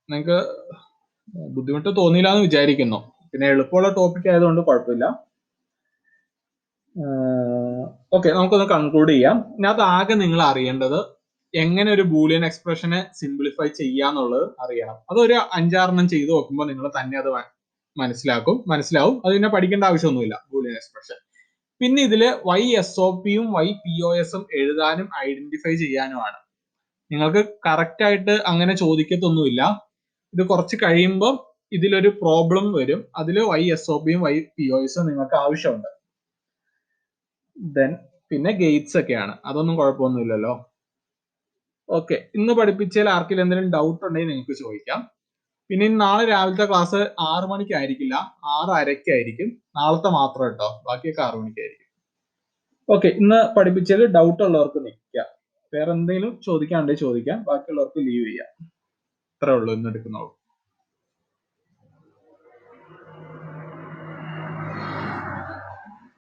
നിങ്ങൾക്ക് ബുദ്ധിമുട്ട് തോന്നിയില്ല എന്ന് വിചാരിക്കുന്നു. പിന്നെ എളുപ്പമുള്ള ടോപ്പിക് ആയതുകൊണ്ട് കുഴപ്പമില്ല. ഓക്കെ, നമുക്കൊന്ന് കൺക്ലൂഡ് ചെയ്യാം. ഇതിനകത്ത് ആകെ നിങ്ങൾ അറിയേണ്ടത് എങ്ങനെ ഒരു ബൂളിയൻ എക്സ്പ്രഷനെ സിംപ്ലിഫൈ ചെയ്യാന്നുള്ളത് അറിയണം. അതൊരു 5-6 ചെയ്ത് നോക്കുമ്പോൾ നിങ്ങൾ തന്നെ അത് മനസ്സിലാവും. അത് പിന്നെ പഠിക്കേണ്ട ആവശ്യമൊന്നുമില്ല ബൂളിയൻ എക്സ്പ്രഷൻ. പിന്നെ ഇതില് YSOPയും YPOSും എഴുതാനും ഐഡന്റിഫൈ ചെയ്യാനുമാണ്. നിങ്ങൾക്ക് കറക്റ്റ് ആയിട്ട് അങ്ങനെ ചോദിക്കത്തൊന്നുമില്ല. ഇത് കുറച്ച് കഴിയുമ്പോൾ ഇതിലൊരു പ്രോബ്ലം വരും. അതിൽ YSOPയും YPOSും നിങ്ങൾക്ക് ആവശ്യമുണ്ട്. പിന്നെ ഗേറ്റ്സ് ഒക്കെയാണ്. അതൊന്നും കുഴപ്പമൊന്നുമില്ലല്ലോ. ഓക്കെ, ഇന്ന് പഠിപ്പിച്ചതിൽ ആർക്കെങ്കിലും എന്തെങ്കിലും ഡൗട്ട് ഉണ്ടെങ്കിൽ നിങ്ങൾക്ക് ചോദിക്കാം. പിന്നെ നാളെ രാവിലത്തെ ക്ലാസ് 6 മണിക്കായിരിക്കില്ല, 6:30 നാളത്തെ മാത്രം കേട്ടോ. ബാക്കിയൊക്കെ 6 മണിക്കായിരിക്കും. ഓക്കെ, ഇന്ന് പഠിപ്പിച്ചതിൽ ഡൗട്ട് ഉള്ളവർക്ക് നിൽക്കാം. വേറെ എന്തെങ്കിലും ചോദിക്കാനുണ്ടെങ്കിൽ ചോദിക്കാം. ബാക്കിയുള്ളവർക്ക് ലീവ് ചെയ്യാം. ഇത്രേ ഉള്ളൂ ഇന്ന് എടുക്കുന്നുള്ളൂ.